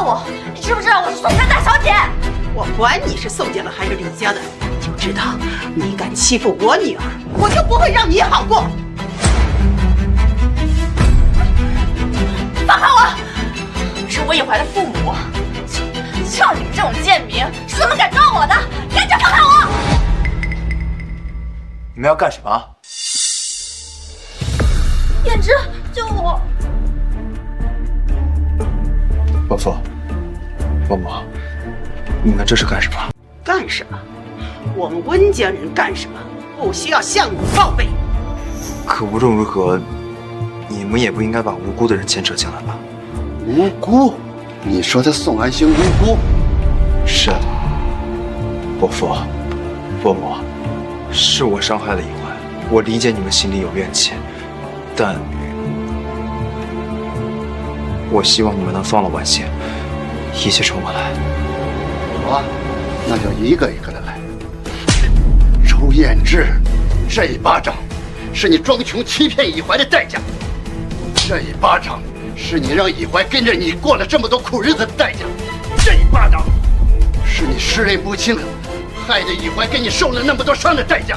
我！你知不知道我是宋家大小姐？我管你是宋家的还是李家的，就知道你敢欺负我女儿，我就不会让你好过。放开我！是我引怀的父母，像你们这种贱民是怎么敢撞我的？赶紧放开我！你们要干什么？胭脂，救我！伯父，伯母，你们这是干什么？干什么？我们温家人干什么，不需要向你报备。可无论如何，你们也不应该把无辜的人牵扯进来吧？无辜？你说的宋安兴无辜？是的，伯父，伯母，是我伤害了尹怀，我理解你们心里有怨气，但我希望你们能放了婉心，一切从我来。好啊，那就一个一个的来。周艳芝，这一巴掌是你装穷欺骗以怀的代价，这一巴掌是你让以怀跟着你过了这么多苦日子的代价，这一巴掌是你失恋不清，害得以怀跟你受了那么多伤的代价。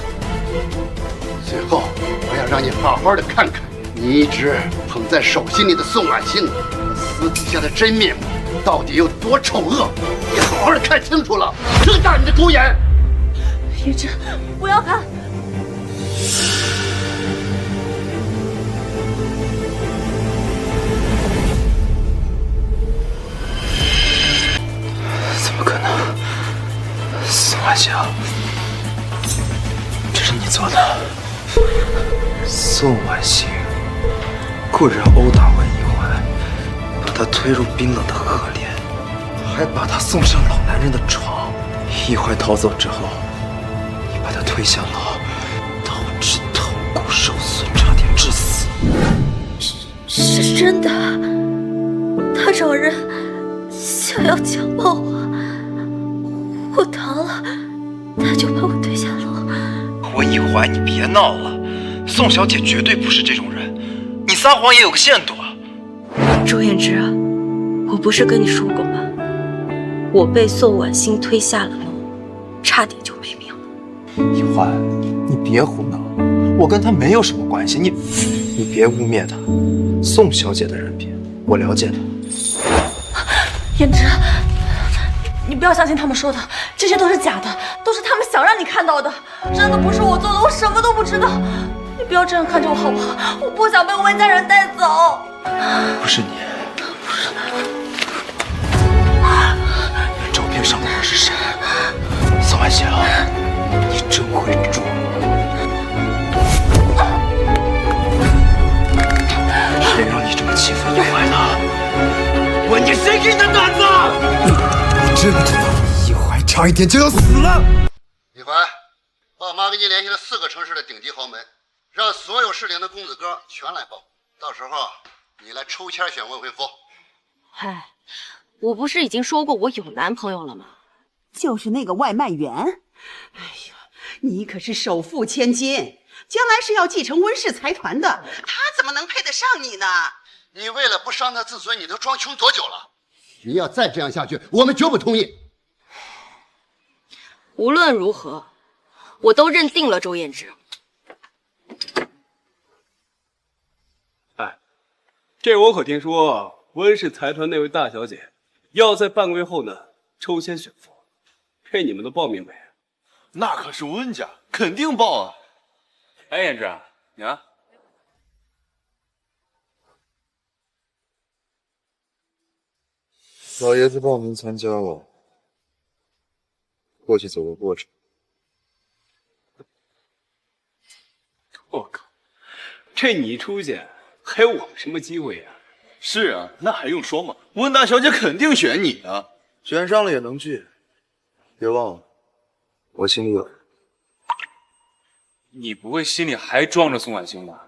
最后，我要让你好好的看看你一直捧在手心里的宋婉欣私底下的真面目到底有多丑恶，你好好的看清楚了，睁大你的狗眼！胭脂，不要看！怎么可能？宋婉欣，这是你做的。宋婉欣果然殴打完尹怀，把他推入冰冷的河里，还把他送上老男人的床。尹怀逃走之后，你把他推下楼，导致头骨受损，差点致死。是真的，他找人想要强暴我逃了，他就把我推下楼。温以怀，你别闹了，宋小姐绝对不是这种人，你撒谎也有个限度啊。周艳芝，我不是跟你说过吗？我被宋婉欣推下了楼，差点就没命了。以怀，你别胡闹，我跟她没有什么关系，你别污蔑她。宋小姐的人品，我了解她。胭脂，你不要相信他们说的，这些都是假的，都是他们想让你看到的，真的不是我做的，我什么都不知道。你不要这样看着我好不好？我不想被温家人带走。不是你，不是照片上的人是谁？宋婉欣，你真会装。谁让你这么欺负以怀的？问你谁给你的胆子？你知不知道以怀差一点就要死了？以怀，爸妈给你联系了4个城市的顶级豪门，让所有适龄的公子哥全来报，到时候你来抽签选未婚夫。嗨，我不是已经说过我有男朋友了吗？就是那个外卖员。哎呀，你可是首富千金，将来是要继承温氏财团的，他怎么能配得上你呢？你为了不伤他自尊，你都装穷多久了？你要再这样下去，我们绝不同意。无论如何，我都认定了周艳芝。哎，这我可听说温氏财团那位大小姐要在半个月后呢抽签选夫，这你们都报名没？那可是温家，肯定报啊！哎，胭脂，你啊，老爷子报名参加了，过去走个过程。我靠，这你出去还有我们什么机会呀？是啊，那还用说吗？温大小姐肯定选你啊！选上了也能聚，别忘了，我心里有。你不会心里还装着宋婉欣吧？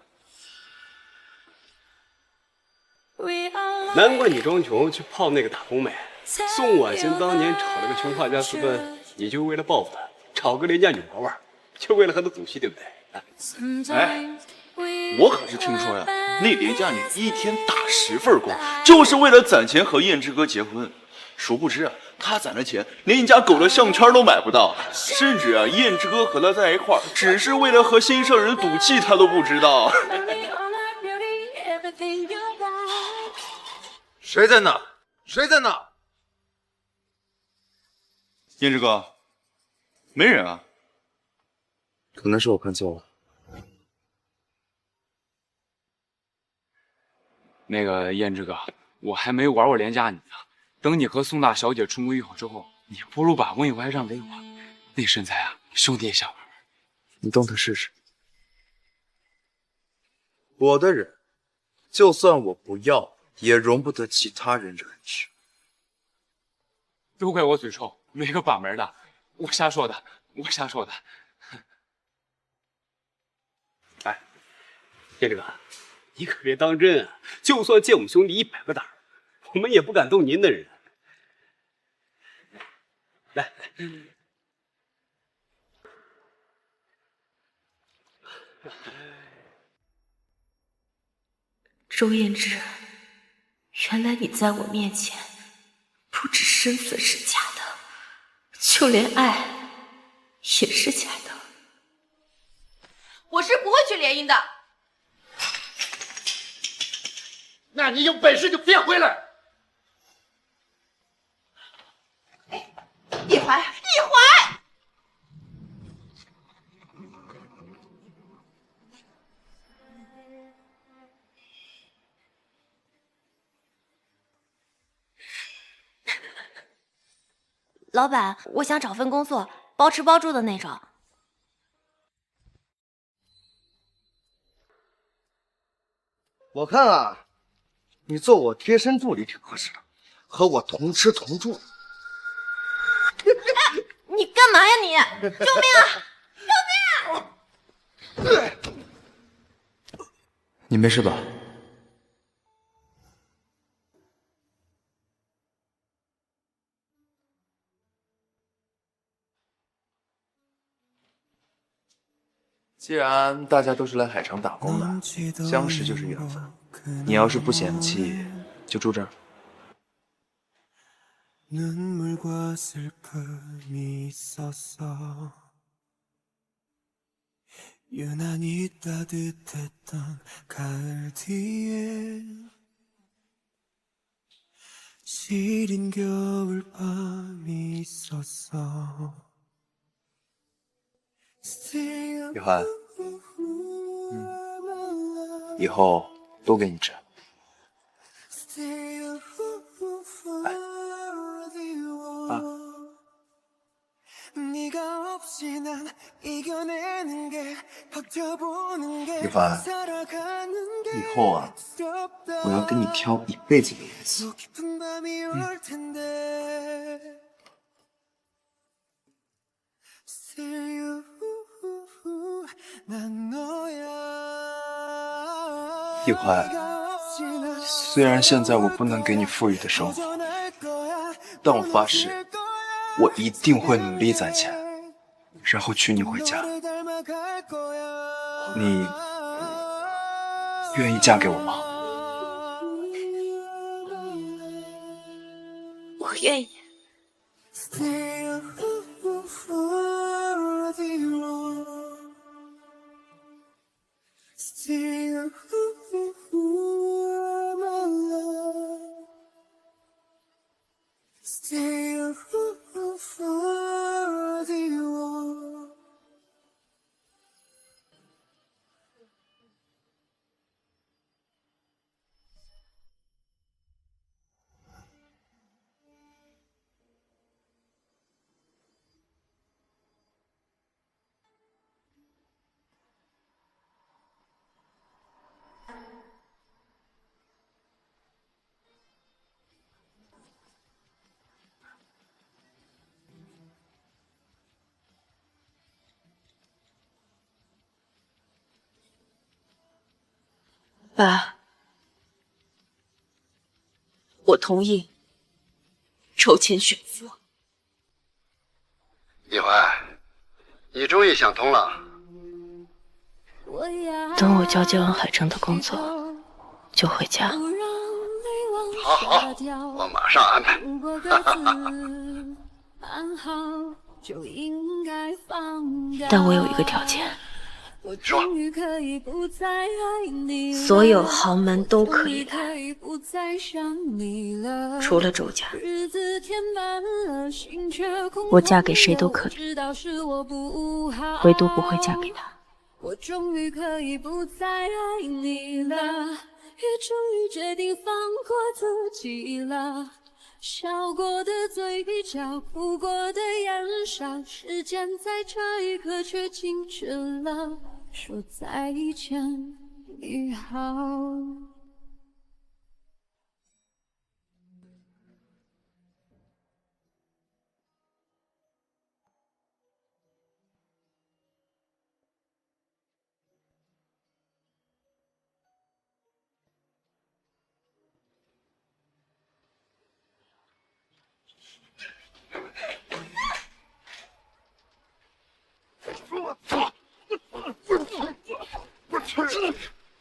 难怪你装穷去泡那个打工妹。宋婉欣当年炒了个穷画家私奔，你就为了报复他，找个廉价女玩玩，就为了和他赌气，对不对？哎，我可是听说呀，那廉价女一天打10份工，就是为了攒钱和燕之哥结婚。殊不知啊，他攒的钱连你家狗的项圈都买不到，甚至啊，燕之哥和他在一块儿，只是为了和心上人赌气，他都不知道。谁在那？谁在那？燕之哥，没人啊？可能是我看错了。那个燕之哥，我还没玩过廉价你呢。等你和宋大小姐重归于好之后，你不如把温以怀让给我。那身材啊，兄弟也想玩玩。你动他试试。我的人，就算我不要，也容不得其他人惹事。都怪我嘴臭，没个把门的。我瞎说的，我瞎说的。哎，燕之哥，你可别当真啊！就算借我们兄弟100个胆儿，我们也不敢动您的人。来，周燕之，原来你在我面前，不止身份是假的，就连爱也是假的。我是不会去联姻的。那你有本事就别回来！一怀，一怀，老板，我想找份工作，包吃包住的那种。我看啊，你做我贴身助理挺合适的，和我同吃同住。你干嘛呀你？救命啊！救命啊！你没事吧？既然大家都是来海城打工的，相识就是缘分。你要是不嫌弃，就住这儿。 눈물과 슬픔이 있었어 유난히 따뜻했던 가을 뒤에 시린 겨울밤이 있었어 雨涵，以后都给你吃。雨凡，以后啊，我要跟你挑一辈子的颜色。雨涵，虽然现在我不能给你富裕的生活，但我发誓，我一定会努力攒钱，然后娶你回家。你愿意嫁给我吗？我愿意。 爸，我同意筹钱选夫。一怀，你终于想通了。等我交接完海城的工作，就回家。好，我马上安排。但我有一个条件，说，所有豪门都可以来，除了周家。我嫁给谁都可以，唯独不会嫁给他。我终于可以不再爱你了，也终于决定放过自己了。笑过的嘴角，哭过的眼梢，时间在这一刻却静止了，说再见你好。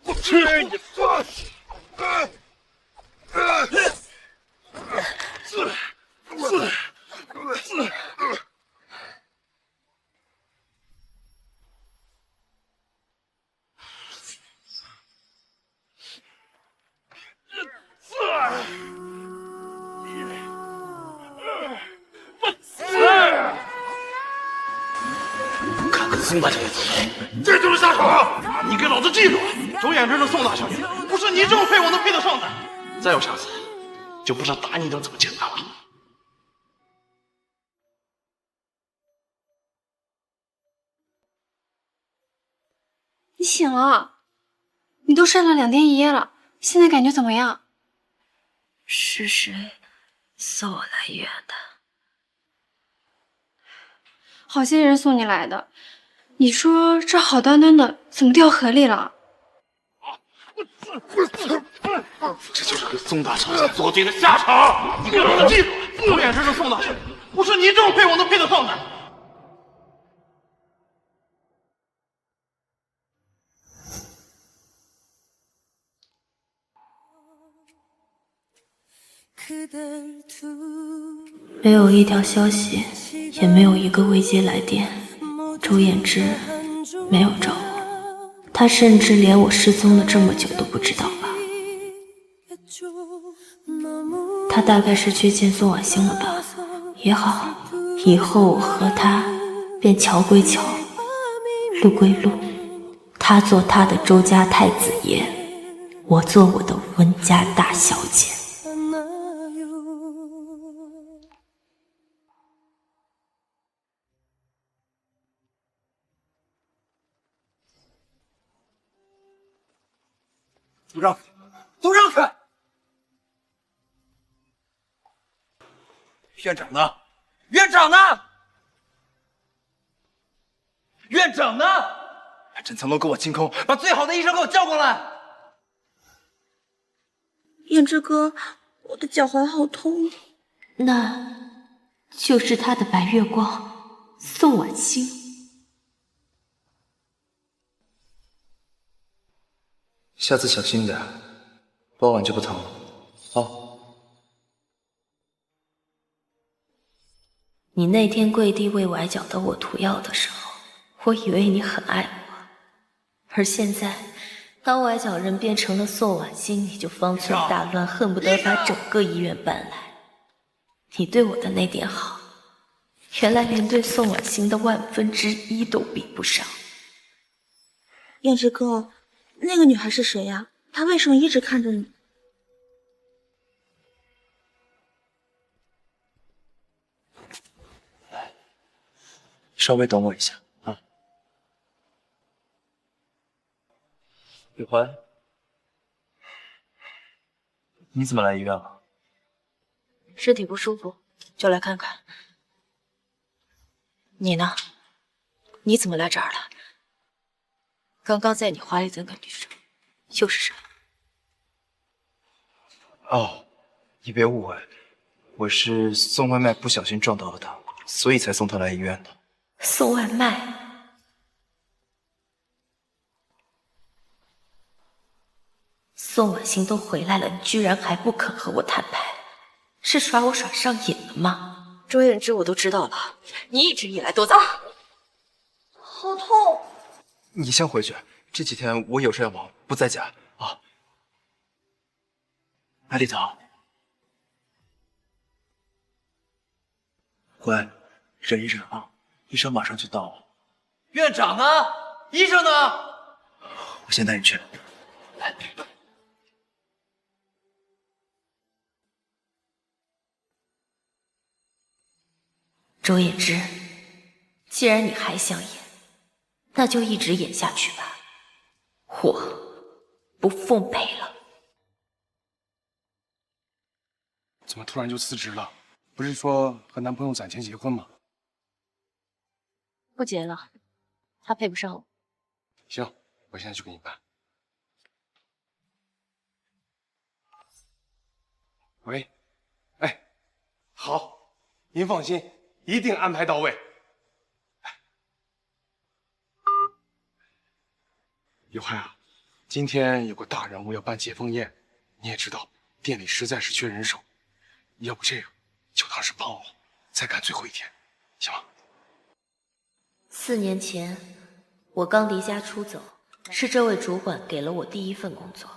我去你！看看宋大小姐，这就是下手！你给老子记住，周衍之的宋大小姐，不是你这么配我能配得上的。再有下次，就不知道打你能怎么简单了。你醒了，你都睡了2天1夜了，现在感觉怎么样？是谁送我来医院的？好些人送你来的，你说这好端端的怎么掉河里了？这就是跟宋大小姐作对的下场！你给老子记住，周衍之的宋大小姐，不是你这么配我能配得上的。没有一条消息，也没有一个未接来电，周衍之没有找我，他甚至连我失踪了这么久都不知道吧？他大概是去见宋婉欣了吧？也好，以后我和他便桥归桥，路归路，他做他的周家太子爷，我做我的温家大小姐。都让开！都让开！院长呢？院长呢？院长呢？整层楼给我清空，把最好的医生给我叫过来。胭脂哥，我的脚踝好痛。那就是他的白月光，宋婉欣。下次小心点，包完就不疼了。好。你那天跪地为崴脚的我涂药的时候，我以为你很爱我，而现在，当崴脚人变成了宋婉欣，你就方寸大乱，恨不得把整个医院搬来。你对我的那点好，原来连对宋婉欣的1/1000都比不上。胭脂哥，那个女孩是谁呀？她为什么一直看着你？稍微等我一下啊。雨环，你怎么来医院了？身体不舒服，就来看看。你呢？你怎么来这儿了？刚刚在你怀里的那个女生又是谁？哦，你别误会，我是送外卖不小心撞到了她，所以才送她来医院的。送外卖？宋婉欣都回来了，你居然还不肯和我摊牌，是耍我耍上瘾了吗？周燕之，我都知道了，你一直以来都在……好痛！你先回去，这几天我有事要忙，不在家啊。艾丽早，乖，忍一忍啊，医生马上就到。院长呢？医生呢？我先带你去。来。周衍之，既然你还想演，那就一直演下去吧，我不奉陪了。怎么突然就辞职了？不是说和男朋友攒钱结婚吗？不结了，他配不上我。行，我现在去给你办。喂，哎，好，您放心，一定安排到位。有害啊，今天有个大人物要办解封宴，你也知道，店里实在是缺人手，要不这样，就当是帮我，再干最后一天，行吗？4年前，我刚离家出走，是这位主管给了我第一份工作。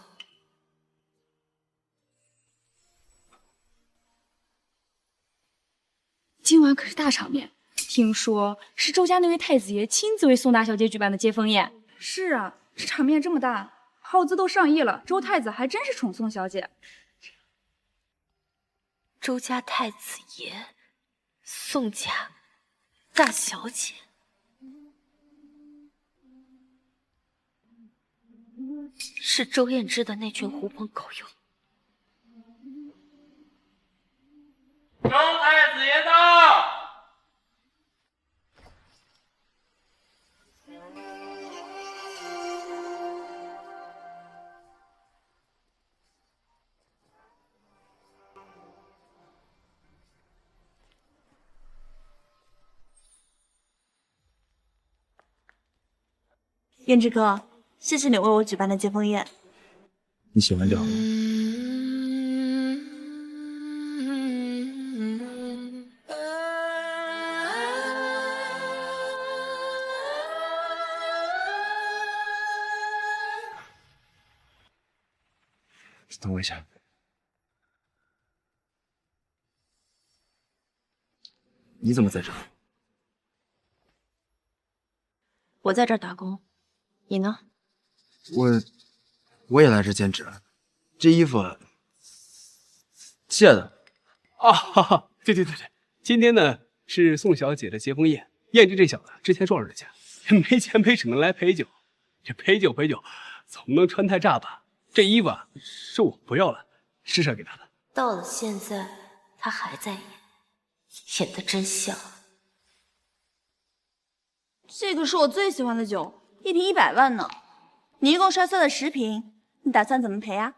今晚可是大场面，听说是周家那位太子爷亲自为宋大小姐举办的接风宴。是啊，这场面这么大，耗资都上亿了，周太子还真是宠宋小姐。周家太子爷，宋家大小姐。是周燕之的那群狐朋狗友。周太子爷到！胭脂哥，谢谢你为我举办的接风宴。你喜欢就好了。等我一下。你怎么在这儿？我在这儿打工，你呢？我也来这兼职，这衣服借的。啊，哈哈，对，今天呢是宋小姐的接风宴，燕之这小子之前撞着家，没钱赔只能来陪酒，这陪酒总不能穿太炸吧？这衣服啊是我不要了，施舍给他的。到了现在，他还在演，演得真像。这个是我最喜欢的酒，一瓶100万呢。你一共摔碎了10瓶，你打算怎么赔啊？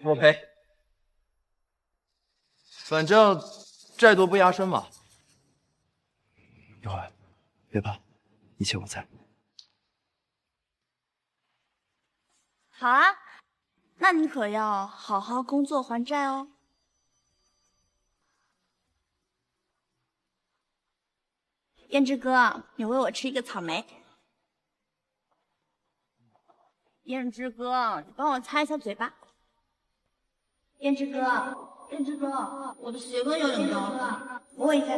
我赔，反正债多不压身嘛。有爱，别怕，一切我在。好啊，那你可要好好工作还债哦。胭脂哥，你喂我吃一个草莓。胭脂哥，你帮我擦一下嘴巴。胭脂哥，我的鞋跟有点脏，摸一下。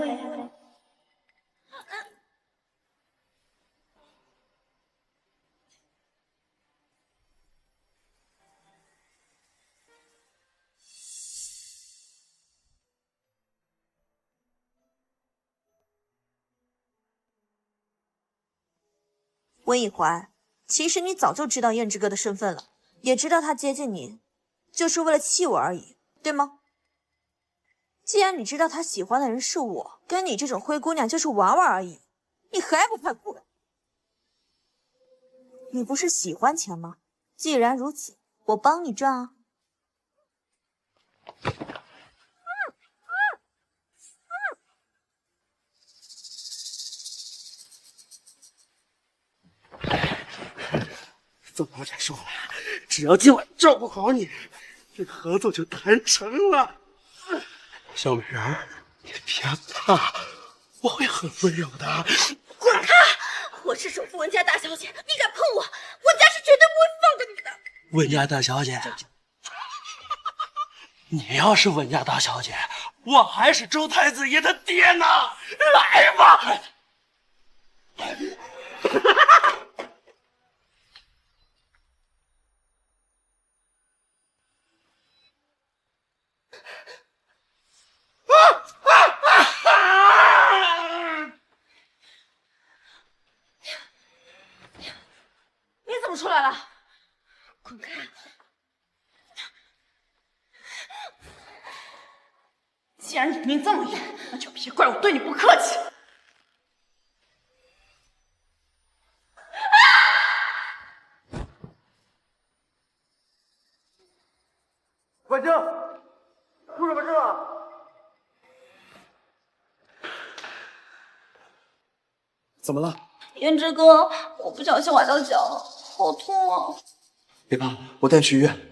温以怀，其实你早就知道胭脂哥的身份了，也知道他接近你，就是为了气我而已，对吗？既然你知道他喜欢的人是我，跟你这种灰姑娘就是玩玩而已，你还不快过来！你不是喜欢钱吗？既然如此，我帮你赚啊！总老姐说了，只要今晚照顾好你，这个合作就谈成了。小美人儿，你别怕，我会很温柔的。滚开！我是首富文家大小姐，你敢碰我，文家是绝对不会放过你的。文家大小姐，你要是文家大小姐，我还是周太子爷的爹呢。来吧！你怎么出来了？滚开！既然你命这么硬，那就别怪我对你不客气。管家，出什么事了？怎么了？胭脂哥，我不小心崴到脚了，好痛啊！别怕，我带你去医院。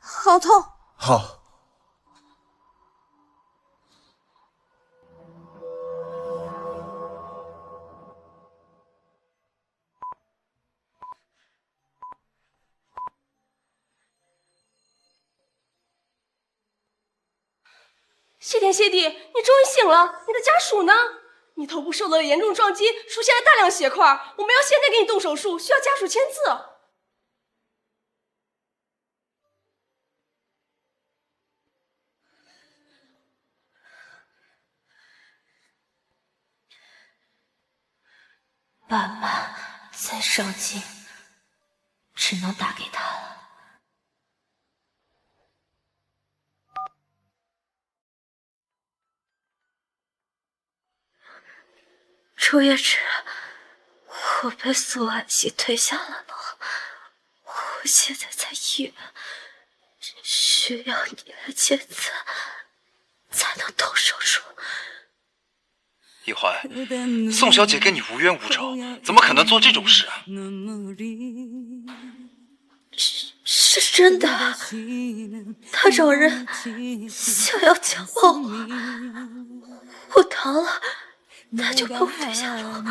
好痛！好。谢天谢地，你终于醒了！你的家属呢？你头部受到了严重撞击，出现了大量血块，我们要现在给你动手术，需要家属签字。爸妈再上劲，只能打给他了。周月池，我被苏婉熙推下了楼，我现在在医院，需要你来签字，才能动手术。一环，宋小姐跟你无冤无仇，怎么可能做这种事啊？是真的，他找人想要强暴我，我逃了，他就把我推下楼。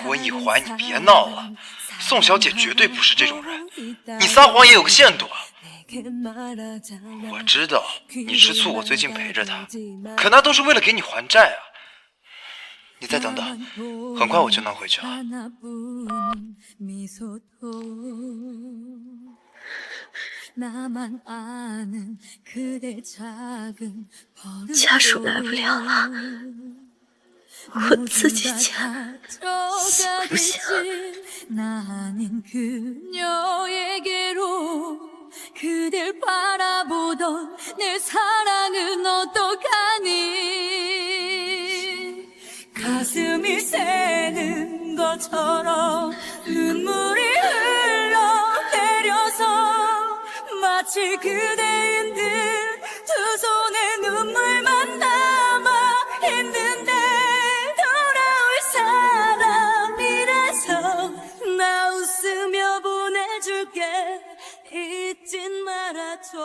温一环，你别闹了，宋小姐绝对不是这种人，你撒谎也有个限度啊。我知道你吃醋，我最近陪着她，可那都是为了给你还债啊。你再等等，很快我就能回去了。家属来不了了，我自己签，行不行？ 그댈 바라보던 내 사랑은 어떡하니 가슴이 새는 것처럼 눈물이 흘러내려서 마치 그대인 듯 두 손에 눈물만 남아 있는데 돌아올 사람이라서 나 웃으며 보내줄게 잊진 말아줘.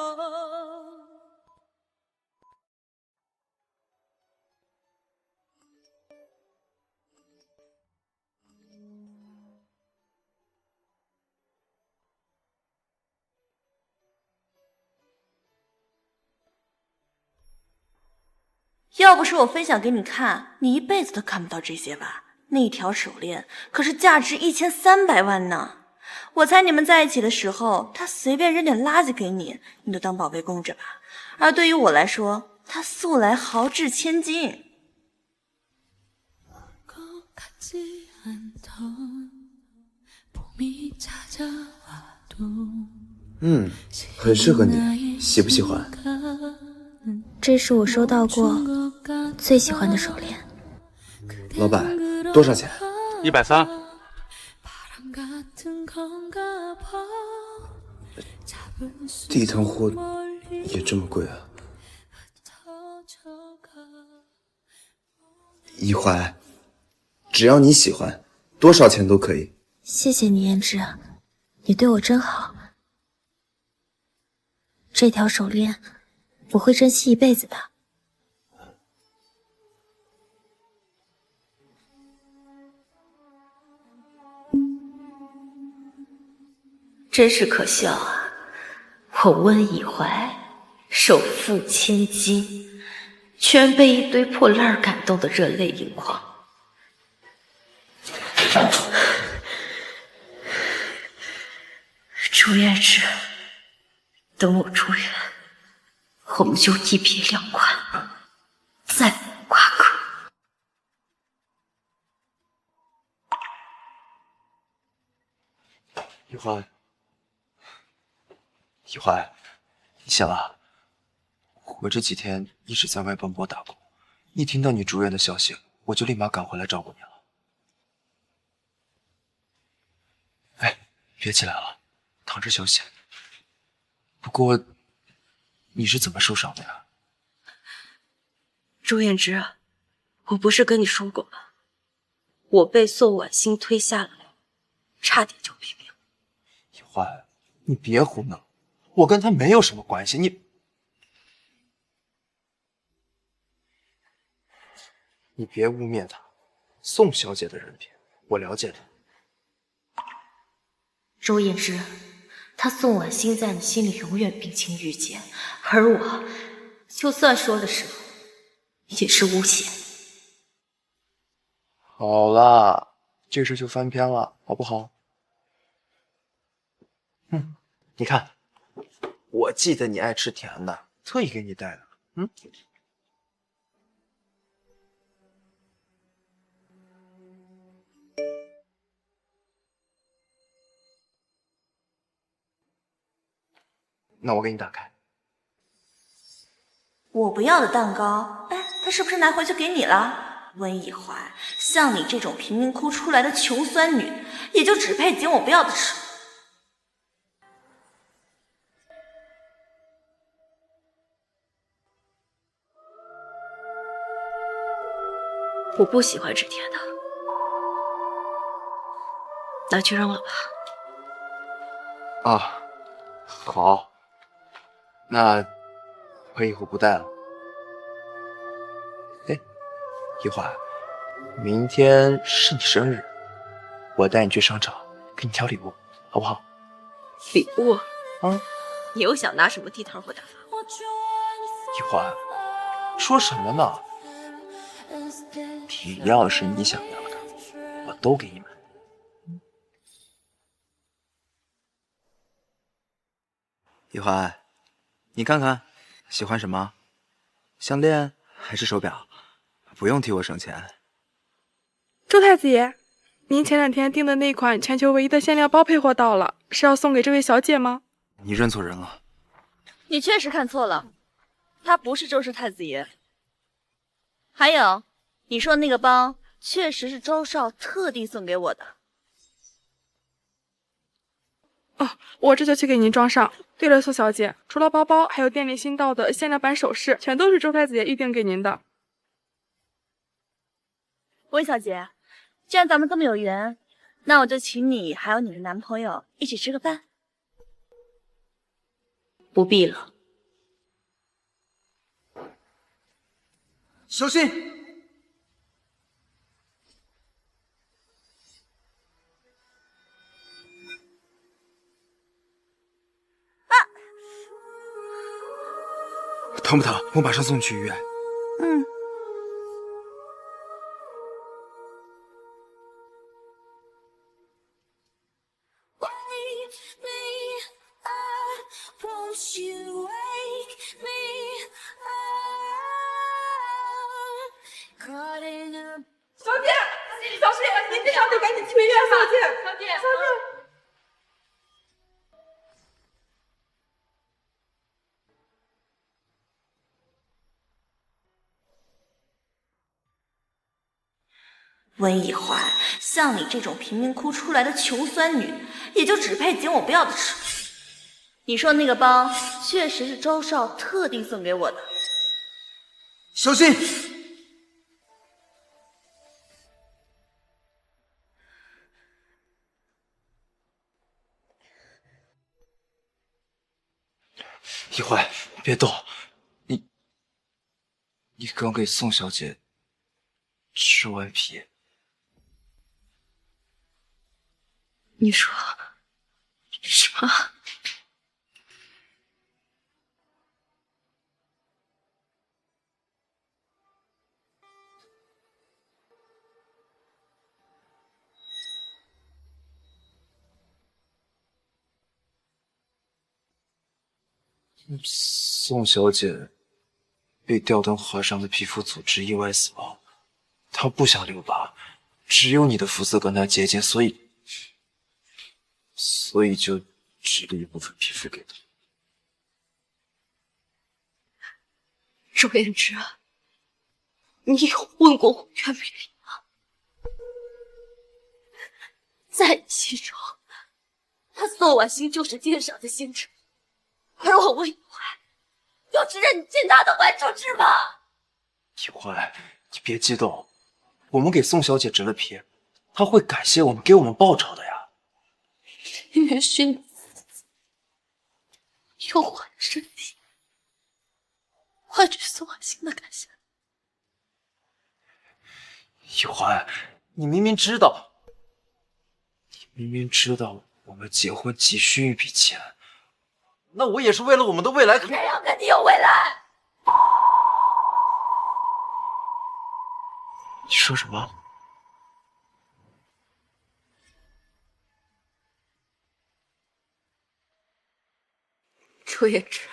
要不是我分享给你看，你一辈子都看不到这些吧？那条手链可是价值1300万呢。我猜你们在一起的时候，他随便扔点垃圾给你，你都当宝贝供着吧。而对于我来说，他素来豪掷千金。很适合你，喜不喜欢？这是我收到过最喜欢的手链。老板，多少钱？ 130。地摊货也这么贵啊？一怀，只要你喜欢，多少钱都可以。谢谢你，胭脂，你对我真好。这条手链我会珍惜一辈子的。真是可笑啊！我温以怀首富千金，居然被一堆破烂感动得热泪盈眶。朱胭脂，等我出院，我们就一别两宽，再无瓜葛。一怀，一怀，你醒了？我这几天一直在外奔波打工，一听到你住院的消息，我就立马赶回来照顾你了。哎，别起来了，躺着休息。不过，你是怎么受伤的呀？朱胭脂，我不是跟你说过吗？我被宋婉欣推下来，差点就毙命。一怀，你别胡闹，我跟他没有什么关系。你别污蔑她，宋小姐的人品我了解的。周胭脂，她宋婉欣在你心里永远冰清玉洁，而我，就算说了什么，也是诬陷。好了，这事就翻篇了，好不好？你看，我记得你爱吃甜的，特意给你带的。那我给你打开。我不要的蛋糕，哎，他是不是拿回去给你了？温以怀，像你这种贫民窟出来的穷酸女，也就只配捡我不要的吃。我不喜欢吃甜的，拿去扔了吧。啊，好，那我以后不带了。哎，一怀，明天是你生日，我带你去商场给你挑礼物，好不好？礼物？啊，你又想拿什么地摊货打发？一怀，说什么呢？只要是你想要的，我都给你买。一怀，你看看，喜欢什么？项链还是手表？不用替我省钱。周太子爷，您前2天订的那款全球唯一的限量包配货到了，是要送给这位小姐吗？你认错人了。你确实看错了，他不是周氏太子爷。还有，你说的那个包确实是周少特地送给我的。哦，我这就去给您装上。对了，苏小姐，除了包包，还有店里新到的限量版首饰，全都是周太子爷预定给您的。温小姐，既然咱们这么有缘，那我就请你还有你的男朋友一起吃个饭。不必了。小心！疼不疼？我马上送你去医院。嗯。小姐，小姐，您这伤得赶紧去医院，小姐，小姐，小姐。温以环，像你这种贫民窟出来的穷酸女，也就只配捡我不要的吃。你说那个包确实是周少特地送给我的。小心！一怀，别动！你刚给宋小姐吃完皮。你说什么？宋小姐被吊灯划伤的皮肤组织意外死亡，她不想留疤，只有你的肤色跟她接近，所以就植了一部分皮肤给她。周嫣之，你有问过我愿不愿意吗？在你心中，他宋婉欣就是天上的星辰，而我温以怀就是人间大的万种之马。一怀，你别激动，我们给宋小姐植了皮，她会感谢我们，给我们报酬的呀。允许你用我的身体换取宋婉欣的感谢。一怀，你明明知道我们结婚急需一笔钱，那我也是为了我们的未来。谁要跟你有未来？你说什么？周嫣之，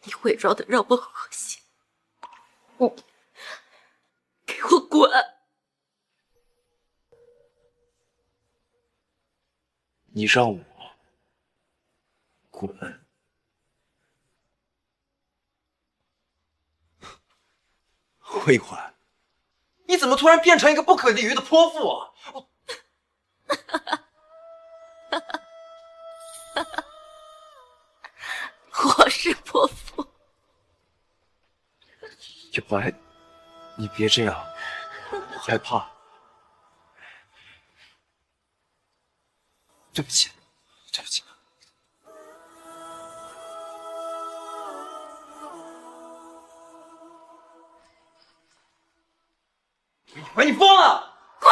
你伪装的让我很恶心，给我滚！你让我滚？魏环，你怎么突然变成一个不可理喻的泼妇啊？我是泼妇。一怀，你别这样，我害怕。对不起，对不起。一怀，你疯了！滚！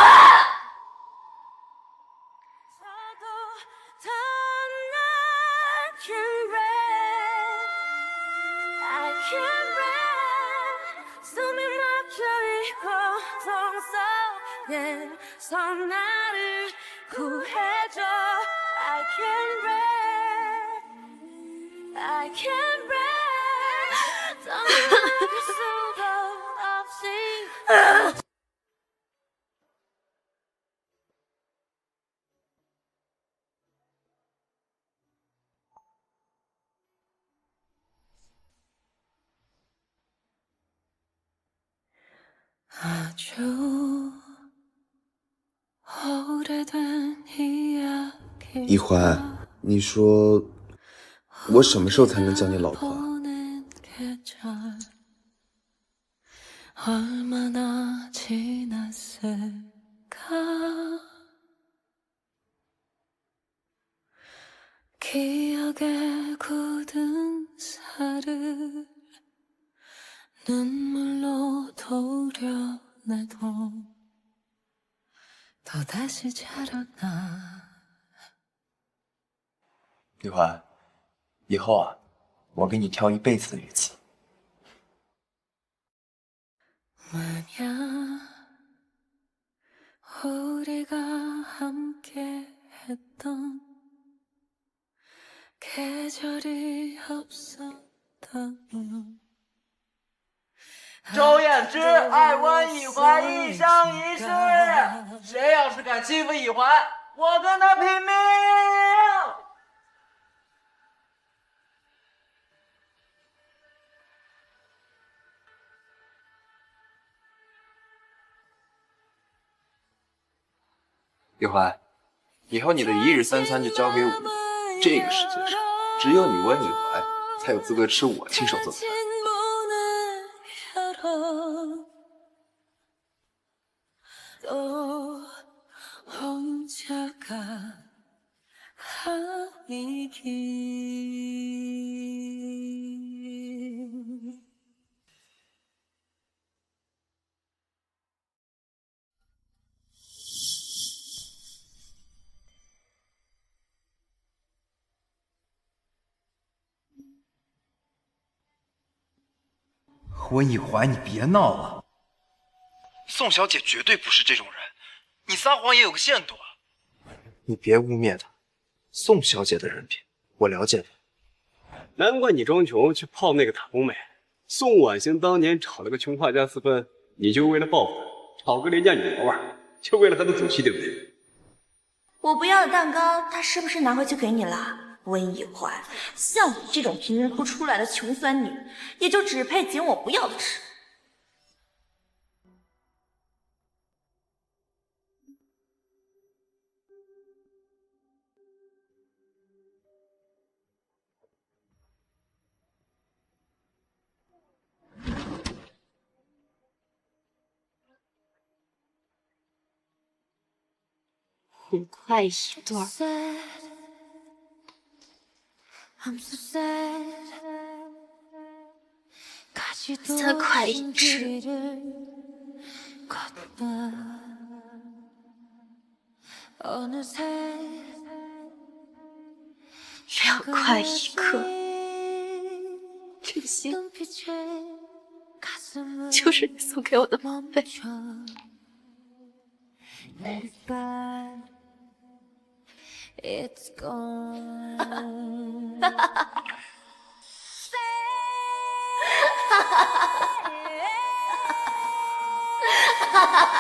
一怀，你说我什么时候才能叫你老婆啊？李环，以后啊，我给你挑一辈子的日子。周嫣之爱温以怀一生一世，谁要是敢欺负以怀，我跟他拼命！玉环，以后你的一日三餐就交给我。这个世界上，只有你温以怀才有资格吃我亲手做的饭。 温以怀，你别闹了。宋小姐绝对不是这种人，你撒谎也有个限度啊！你别污蔑她，宋小姐的人品我了解。难怪你装穷去泡那个打工妹。宋婉欣当年找了个穷画家私奔，你就为了报复她，找个廉价女娃娃，就为了和她赌气，对不对？我不要的蛋糕，他是不是拿回去给你了？ 温以怀，像你这种贫人窟出来的穷酸女，也就只配捡我不要的吃。很快一段。 3块1只，2块1颗，这些就是你送给我的宝贝。哈哈哈！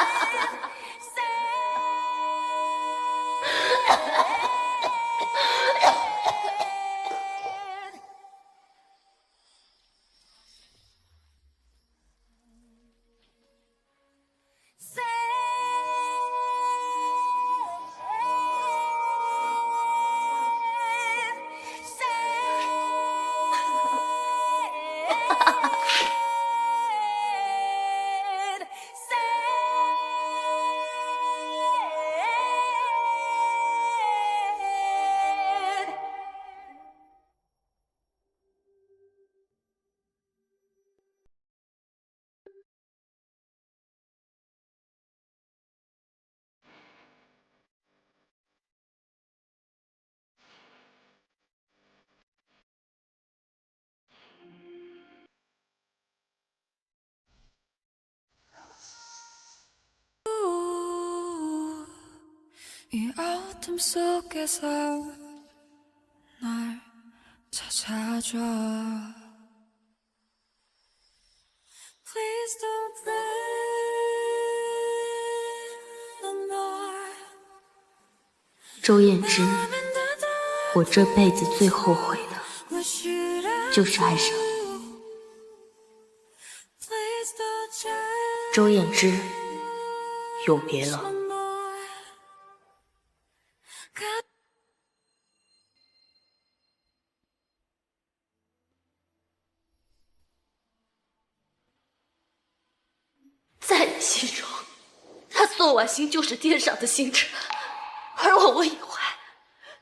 이 어둠 속에서 날 찾아줘. Please don't play no more. 周燕之，我这辈子最后悔的，就是爱上你。周燕之，有别了。 在你心中，他宋婉欣就是天上的星辰，而我温以怀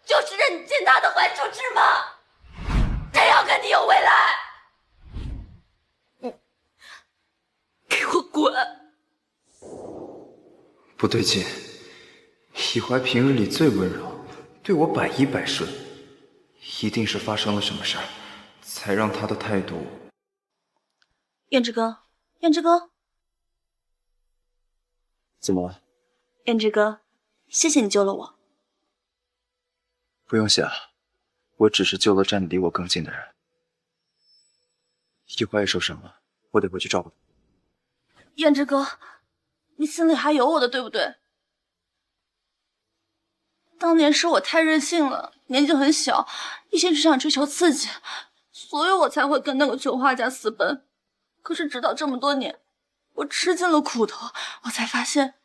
就是任你践踏的还珠之马。谁要跟你有未来？给我滚！不对劲，以怀平日里最温柔，对我百依百顺，一定是发生了什么事儿，才让他的态度……燕之哥，燕之哥。 怎么了？燕之哥，谢谢你救了我。不用谢了，我只是救了站得离我更近的人。一怀也受伤了，我得回去照顾他。燕之哥，你心里还有我的，对不对？当年是我太任性了，年纪很小，一心只想追求刺激，所以我才会跟那个穷画家私奔。可是直到这么多年，我吃尽了苦头，我才发现，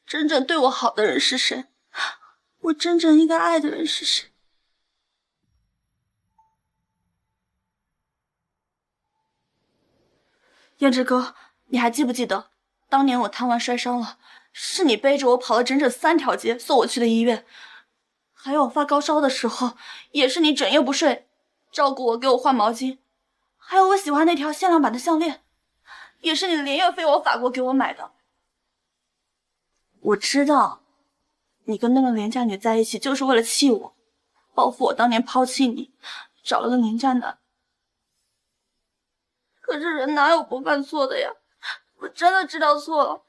真正对我好的人是谁。我真正应该爱的人是谁？胭脂哥，你还记不记得当年我贪玩摔伤了，是你背着我跑了整整3条街送我去的医院？还有我发高烧的时候，也是你整夜不睡，照顾我，给我换毛巾。还有我喜欢那条限量版的项链，也是你连夜飞往法国给我买的。我知道，你跟那个廉价女在一起就是为了气我，报复我当年抛弃你，找了个廉价男。可是人哪有不犯错的呀？我真的知道错了。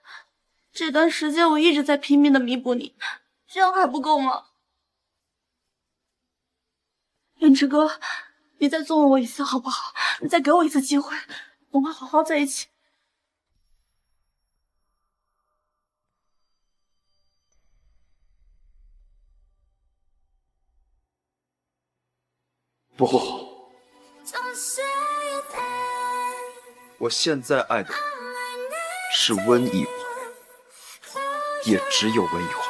这段时间我一直在拼命的弥补你，这样还不够吗？胭脂哥，你再纵容我一次好不好？你再给我一次机会，我们好好在一起。不好，我现在爱的是温以华，也只有温以华。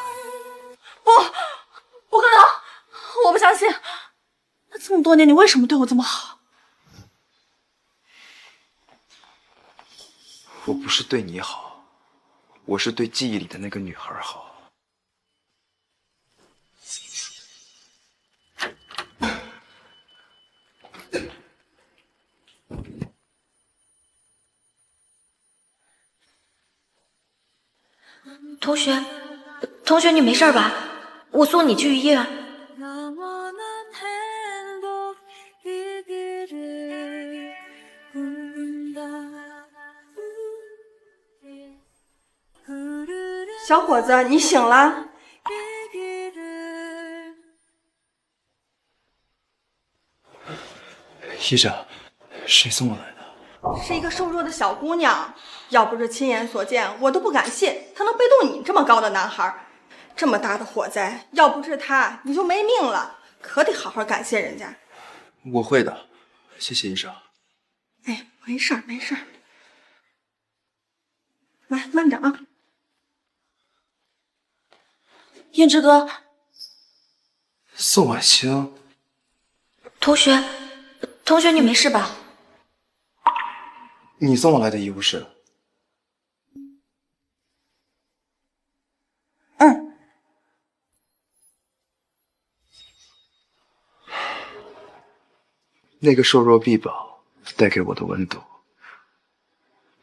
不可能！我不相信。那这么多年，你为什么对我这么好？我不是对你好，我是对记忆里的那个女孩好。同学，你没事吧？我送你去医院。小伙子，你醒了？医生，谁送我来的？是一个瘦弱的小姑娘，要不是亲眼所见，我都不敢信她能背动你这么高的男孩。这么大的火灾，要不是她，你就没命了，可得好好感谢人家。我会的，谢谢医生。哎，没事儿没事儿，来慢点啊。胭脂哥，宋婉清，同学，你没事吧？你送我来的医务室？嗯。那个瘦弱臂膀带给我的温度，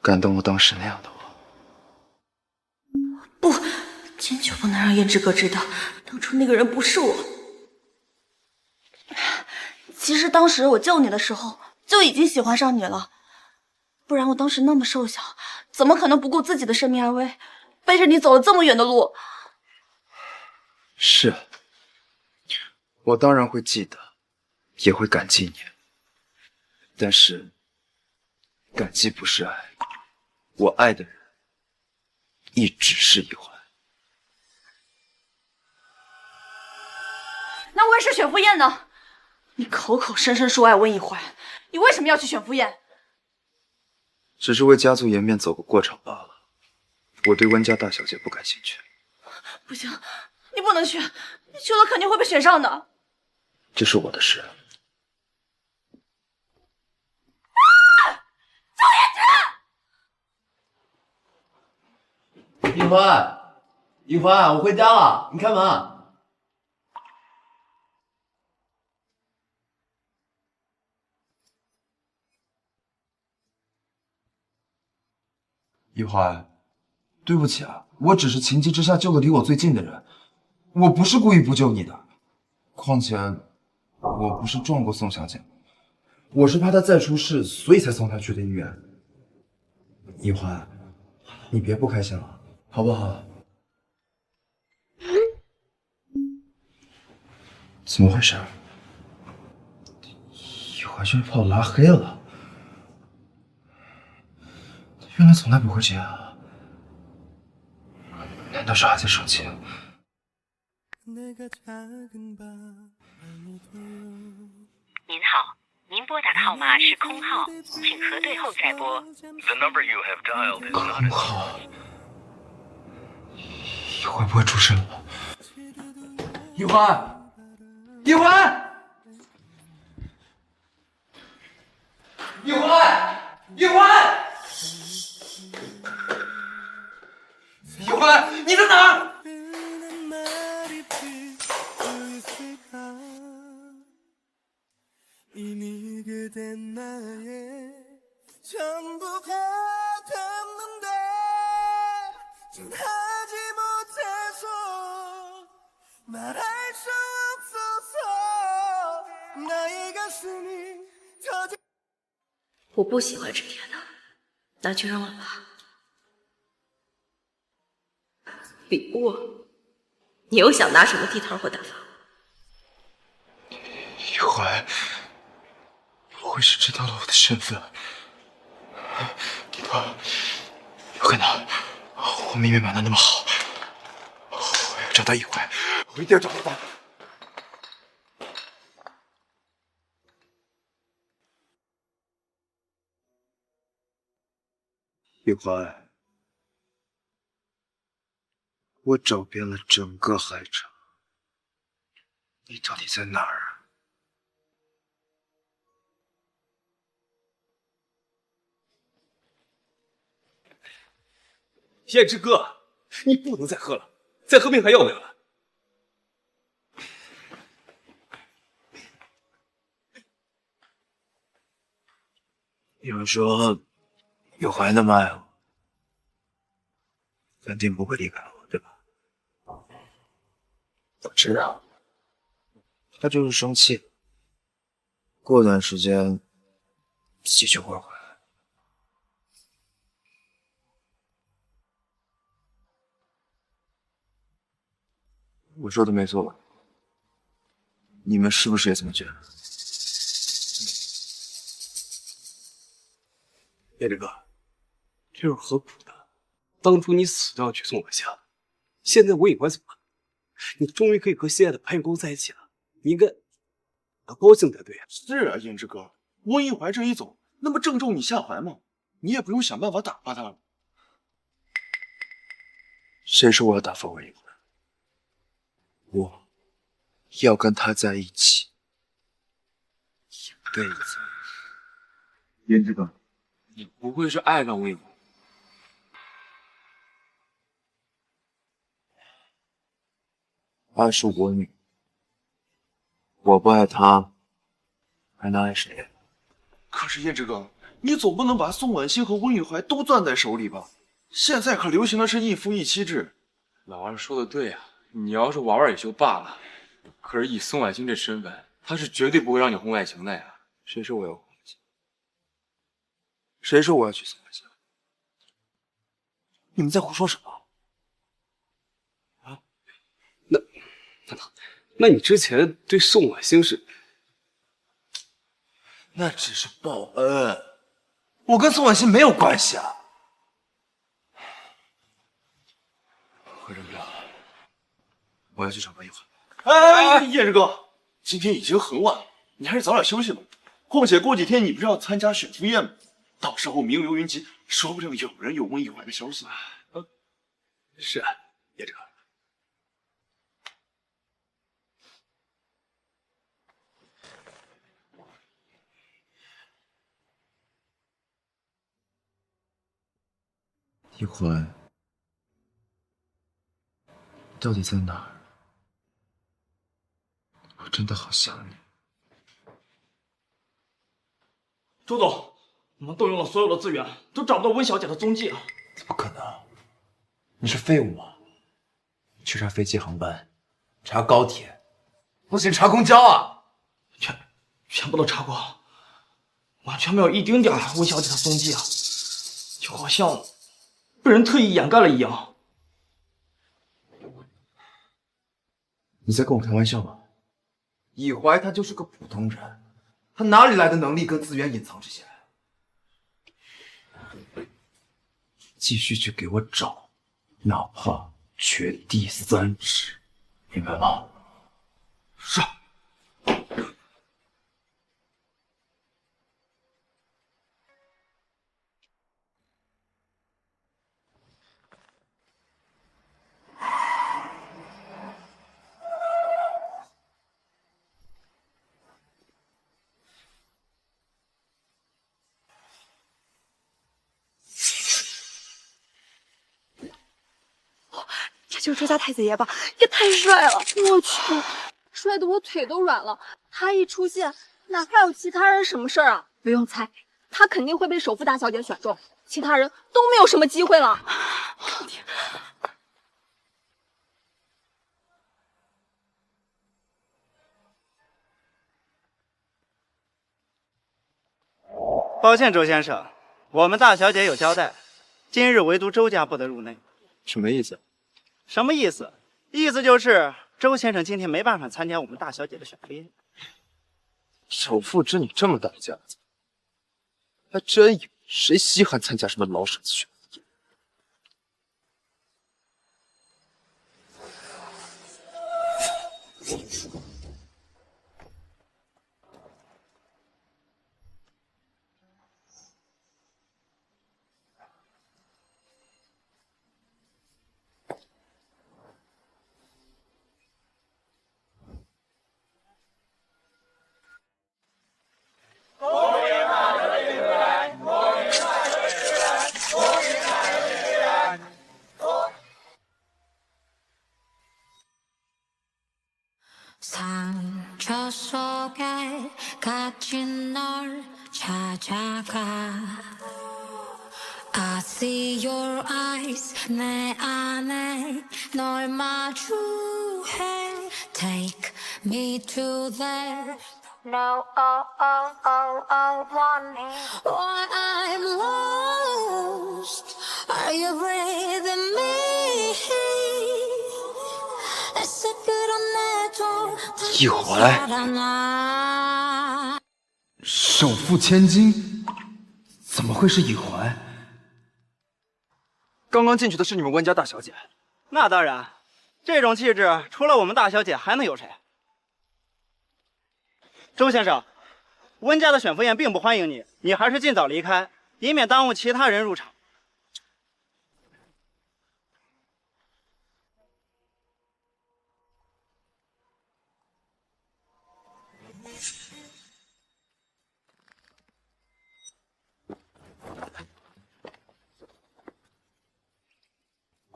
感动了当时那样的我。不，坚决不能让胭脂哥知道，当初那个人不是我。其实当时我救你的时候，就已经喜欢上你了。不然我当时那么瘦小，怎么可能不顾自己的生命安危，背着你走了这么远的路？是，我当然会记得，也会感激你。但是，感激不是爱，我爱的人一直是一环。那温氏选赴宴呢？你口口声声说爱温以怀，你为什么要去选赴宴？只是为家族颜面走个过场罢了。我对温家大小姐不感兴趣。不行，你不能去，你去了肯定会被选上的。这是我的事。一环，一环，我回家了，你开门。一环，对不起啊，我只是情急之下救了离我最近的人，我不是故意不救你的。况且，我不是撞过宋小姐，我是怕她再出事，所以才送她去的医院。一环，你别不开心了，好不好？怎么回事？一环居然把我拉黑了。原来从来不会这样啊！难道是还在生气？您好，您拨打的号码是空号，请核对后再拨。The number you have dialed is not. 空号，会不会出事了？一环，一环，一环，一环，一环，你在哪儿？ 이미 그댄 나의 전부가 됐는데 전하지 못해서 말할 수 없어서 나의 가슴이 터져 我不喜欢吃甜的，拿去扔了吧。礼物，你又想拿什么地摊货打发我？一环。 不会是知道了我的身份？有可能，我明明瞒得那么好，我要找到一环，我一定要找到他。一环，我找遍了整个海城，你到底在哪儿啊？ 燕之哥，你不能再喝了，再喝病还要不要了？你们说有怀那么爱我，肯定不会离开我，对吧？我知道，他就是生气了，过段时间自己就会回来。 我说的没错吧？你们是不是也这么觉得？燕之哥，这是何苦的？当初你死都要去送我下，现在我隐怀怎么了？你终于可以和心爱的潘玉公在一起了，你应该要高兴才对呀。是啊，燕之哥，温一怀这一走，那不正中你下怀吗？你也不用想办法打发他了。谁说我要打发温一怀？ 我要跟他在一起一辈子。燕之哥，你不会是爱上温一怀？爱是我女，我不爱她，还能爱谁？可是燕之哥，你总不能把宋婉欣和温一怀都攥在手里吧？现在可流行的是一夫一妻制。老二说的对啊。 你要是玩玩也就罢了，可是以宋婉欣这身份，她是绝对不会让你婚外情的呀。谁说我要婚外情？谁说我要娶宋婉欣？你们在胡说什么？啊？那你之前对宋婉欣是？那只是报恩，我跟宋婉欣没有关系啊。我忍不了了。 我要去找温一怀。哎，燕之哥，今天已经很晚了，你还是早点休息吧。况且过几天你不是要参加选副宴吗？到时候名流云集，说不定有人有温一怀的消息。是啊，燕之哥。一怀，你到底在哪儿？ 我真的好想你，周总，我们动用了所有的资源，都找不到温小姐的踪迹啊！怎么可能？你是废物吗？去查飞机航班，查高铁，不行查公交啊！全部都查过，完全没有一丁点温小姐的踪迹啊，就好像被人特意掩盖了一样。你在跟我开玩笑吗？ 以怀他就是个普通人，他哪里来的能力跟资源隐藏这些？继续去给我找，哪怕缺第3只，明白吗？是。就是周家太子爷吧？也太帅了！我去，帅得我腿都软了。他一出现，哪还有其他人什么事儿啊？不用猜，他肯定会被首富大小姐选中，其他人都没有什么机会了。抱歉，周先生，我们大小姐有交代，今日唯独周家不得入内。什么意思？什么意思？意思就是周先生今天没办法参加我们大小姐的选妃宴。首富知你这么大架子，还真以为谁稀罕参加什么老手子选妃宴？I see your eyes 내 안에 널 마주해 Take me to there No, want it Why I'm lost Are you breathing me? 내 一怀，首富千金，怎么会是一怀？刚刚进去的是你们温家大小姐。那当然，这种气质除了我们大小姐还能有谁？周先生，温家的选妃宴并不欢迎你，你还是尽早离开，以免耽误其他人入场。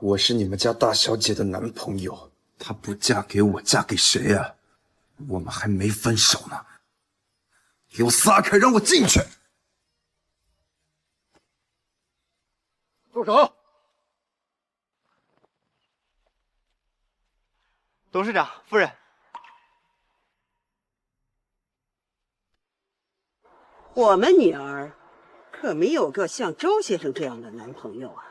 我是你们家大小姐的男朋友，她不嫁给我，嫁给谁啊？我们还没分手呢！给我撒开，让我进去！住手！董事长夫人，我们女儿可没有个像周先生这样的男朋友啊。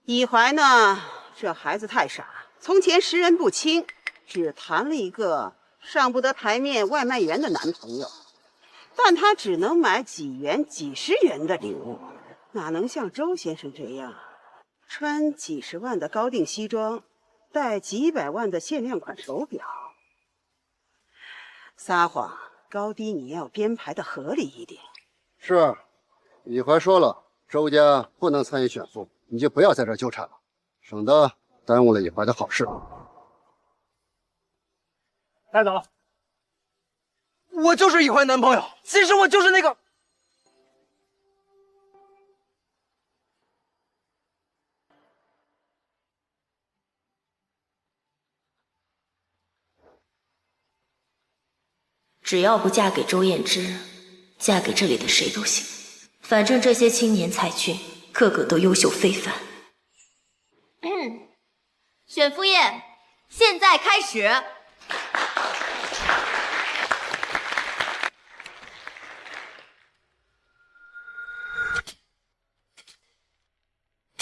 以怀呢，这孩子太傻，从前识人不清，只谈了一个上不得台面外卖员的男朋友，但他只能买几元几十元的礼物，哪能像周先生这样穿几十万的高定西装，戴几百万的限量款手表？撒谎高低你要编排的合理一点。是，以怀说了，周家不能参与选妇，你就不要在这儿纠缠了，省得耽误了以怀的好事。带走。我就是以怀男朋友，其实我就是那个。只要不嫁给周燕之，嫁给这里的谁都行。反正这些青年才俊，个个都优秀非凡。选妇宴现在开始。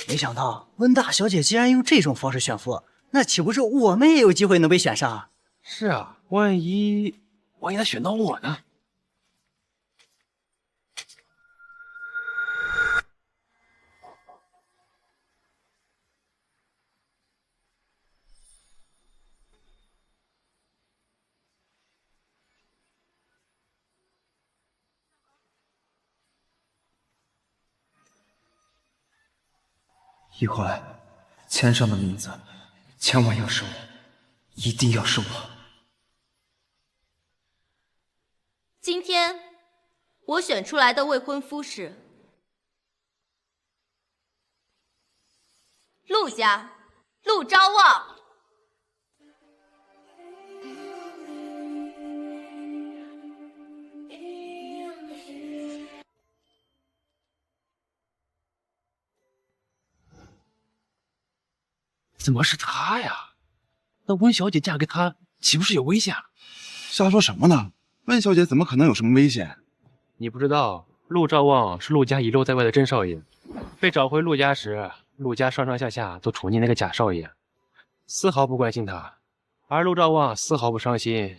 没想到温大小姐竟然用这种方式选妇，那岂不是我们也有机会能被选上？是啊，万一他选到我呢？一怀，签上的名字千万要是我，一定要是我。今天我选出来的未婚夫是陆家陆昭望。怎么是他呀？那温小姐嫁给他，岂不是有危险？瞎说什么呢？温小姐怎么可能有什么危险？你不知道，陆兆旺是陆家遗留在外的真少爷，被找回陆家时，陆家上上下下都宠溺那个假少爷，丝毫不关心他。而陆兆旺丝毫不伤心，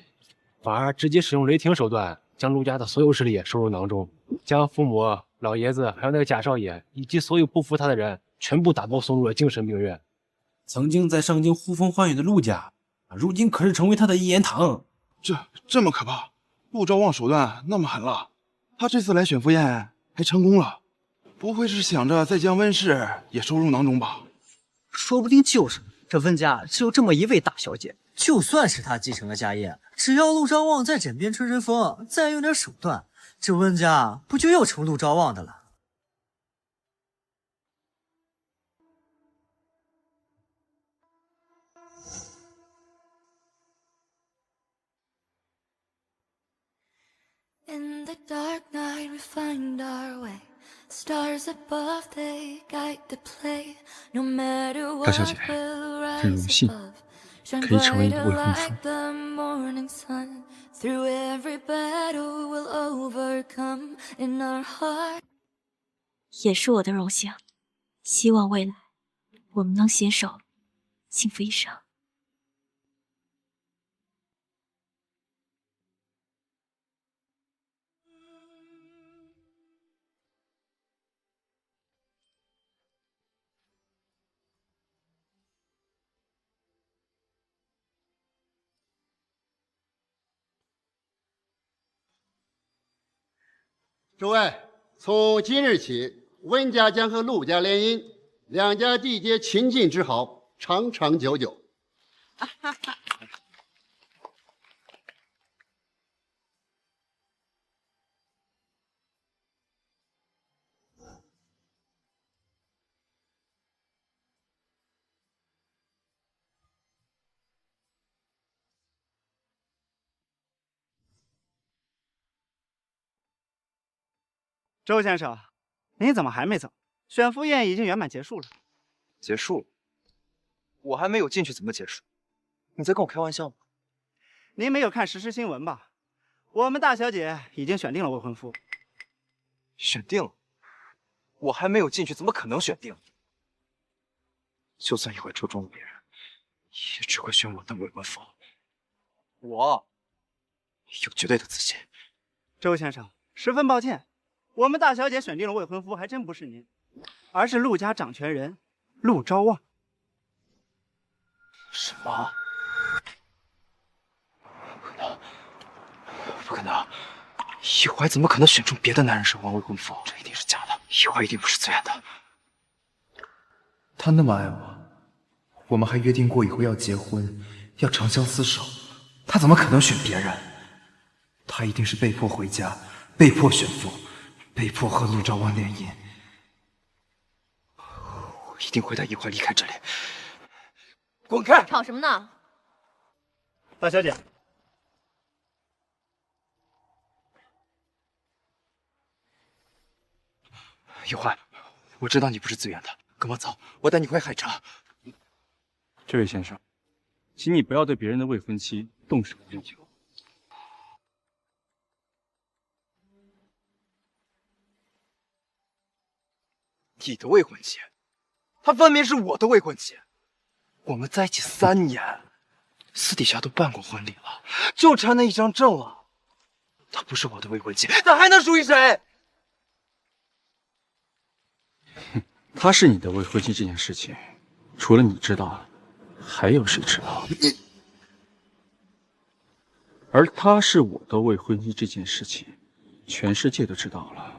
反而直接使用雷霆手段，将陆家的所有势力收入囊中，将父母、老爷子还有那个假少爷以及所有不服他的人全部打包送入了精神病院。曾经在上京呼风唤雨的陆家，如今可是成为他的一言堂。这么可怕？陆兆旺手段那么狠辣，他这次来选赴宴还成功了，不会是想着再将温氏也收入囊中吧？说不定就是。这温家只有这么一位大小姐，就算是她继承了家业，只要陆兆旺在枕边吹吹风，再用点手段，这温家不就又成陆兆旺的了？In the dark night we find our way. Stars above, they guide the play. No matter what 大小姐，很荣幸可以成为你的未婚夫。 Through every battle we'll overcome in our heart. 也是我的荣幸，希望未来我们能携手幸福一生。诸位，从今日起，温家将和陆家联姻，两家缔结秦晋之好，长长久久。周先生，您怎么还没走？选赴宴已经圆满结束了。结束了？我还没有进去，怎么结束？你在跟我开玩笑吗？您没有看实时新闻吧？我们大小姐已经选定了未婚夫。选定了？我还没有进去，怎么可能选定？就算以后周中了别人，也只会选我当未婚夫。我有绝对的自信。周先生，十分抱歉。 我们大小姐选定了未婚夫，还真不是您，而是陆家掌权人陆昭旺。什么？不可能！不可能！易怀怎么可能选中别的男人身为未婚夫？这一定是假的，易怀一定不是自愿的。他那么爱我，我们还约定过以后要结婚，要长相厮守，他怎么可能选别人？他一定是被迫回家，被迫选妇。 被迫和陆兆旺联姻，我一定会带易怀离开这里。滚开！吵什么呢？大小姐，易怀，我知道你不是自愿的，跟我走，我带你回海城。这位先生，请你不要对别人的未婚妻动手动脚。 你的未婚妻，她分明是我的未婚妻。我们在一起3年，私底下都办过婚礼了，就差那一张证了。她不是我的未婚妻，她还能属于谁？她是你的未婚妻这件事情，除了你知道，还有谁知道？而她是我的未婚妻这件事情，全世界都知道了。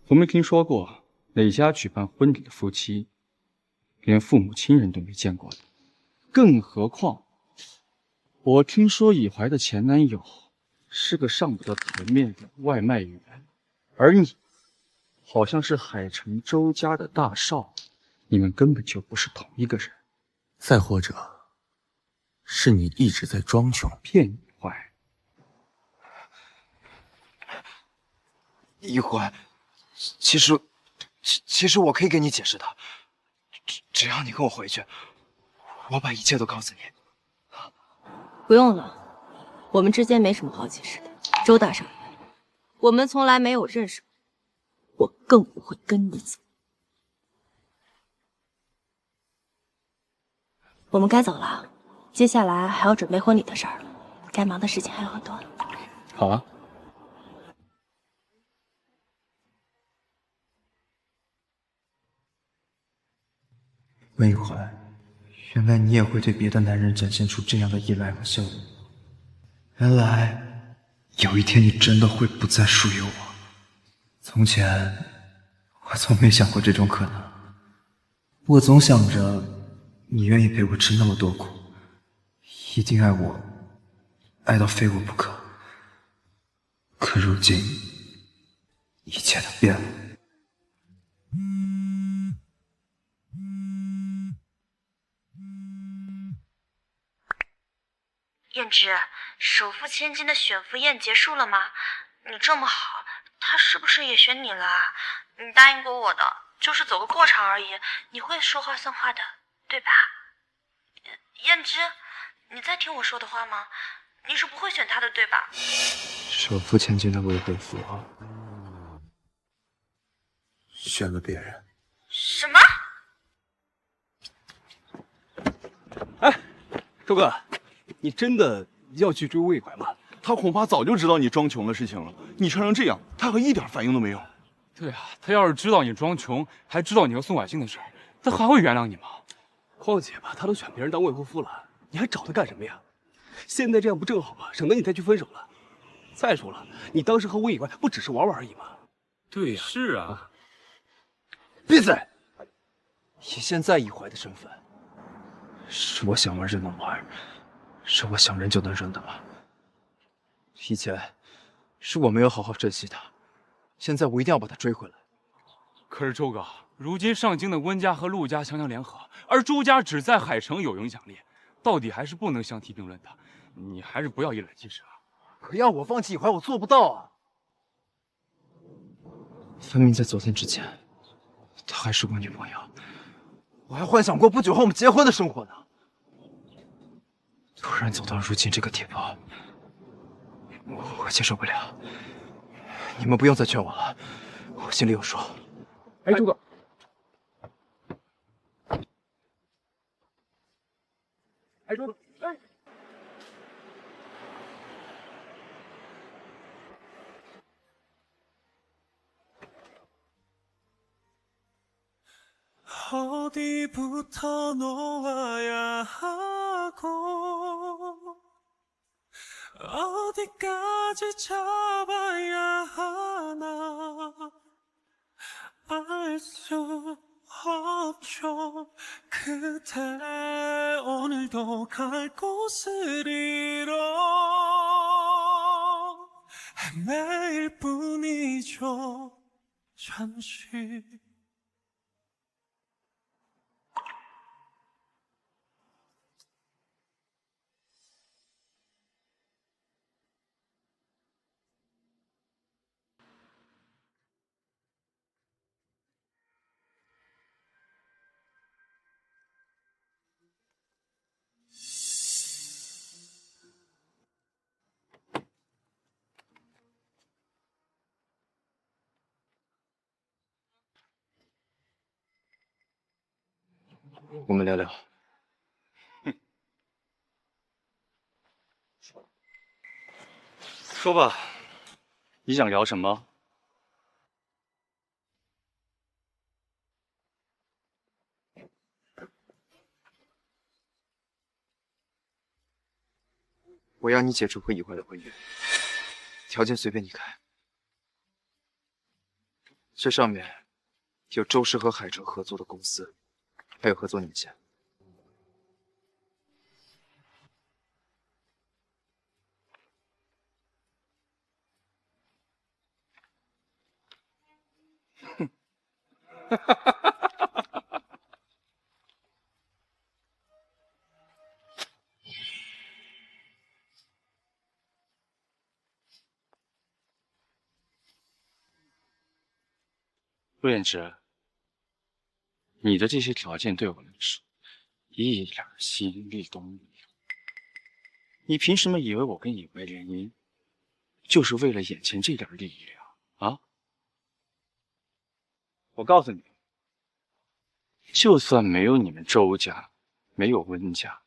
我没听说过哪家举办婚礼的夫妻，连父母亲人都没见过的，更何况我听说以怀的前男友是个上不得台面的外卖员，而你好像是海城周家的大少，你们根本就不是同一个人。再或者，是你一直在装穷骗以怀。易怀。 其实我可以给你解释的，只要你跟我回去，我把一切都告诉你。不用了，我们之间没什么好解释的。周大少爷，我们从来没有认识过，我更不会跟你走。我们该走了，接下来还要准备婚礼的事儿了，该忙的事情还有很多。好啊。温雨怀，原来你也会对别的男人展现出这样的依赖和效应。原来有一天你真的会不再属于我。从前我从没想过这种可能，我总想着你愿意陪我吃那么多苦，一定爱我，爱到非我不可。可如今一切都变了。燕之，首富千金的选妇宴结束了吗？你这么好，他是不是也选你了啊？你答应过我的，就是走个过场而已，你会说话算话的，对吧？燕之，你在听我说的话吗？你是不会选他的，对吧？首富千金的未婚夫啊，选了别人。什么？哎，周哥，你真的要去追魏怀吗？他恐怕早就知道你装穷的事情了。你穿成这样，他可一点反应都没有。对啊，他要是知道你装穷，还知道你和宋婉欣的事儿，他还会原谅你吗？况且吧，他都选别人当未婚夫了，你还找他干什么呀？现在这样不正好吗？省得你再去分手了。再说了，你当时和魏以怀不只是玩玩而已吗？对呀，是啊。闭嘴！以现在以怀的身份，是我想玩就能玩，是我想扔就能扔的吗？以前是我没有好好珍惜他，现在我一定要把他追回来。可是周哥，如今上京的温家和陆家强强联合，而朱家只在海城有影响力，到底还是不能相提并论的。你还是不要以卵击石啊！可要我放弃以怀，我做不到啊！分明在昨天之前，她还是我女朋友，我还幻想过不久后我们结婚的生活呢。突然走到如今这个地步，我接受不了。你们不用再劝我了，我心里有数。哎，周哥，哎，周哥，哎。어디부터 놓아야 하고 어디까지 잡아야 하나 알 수 없죠 그대 오늘도 갈 곳을 잃어 헤매일 뿐이죠 잠시我们聊聊。说吧，你想聊什么？我要你解除和以怀的婚约，条件随便你开。这上面有周氏和海城合作的公司，还有合作年限。哼，陆衍之，你的这些条件对我来说一点吸引力都没有。你凭什么以为我跟以怀联姻，就是为了眼前这点利益啊？我告诉你，就算没有你们周家，没有温家，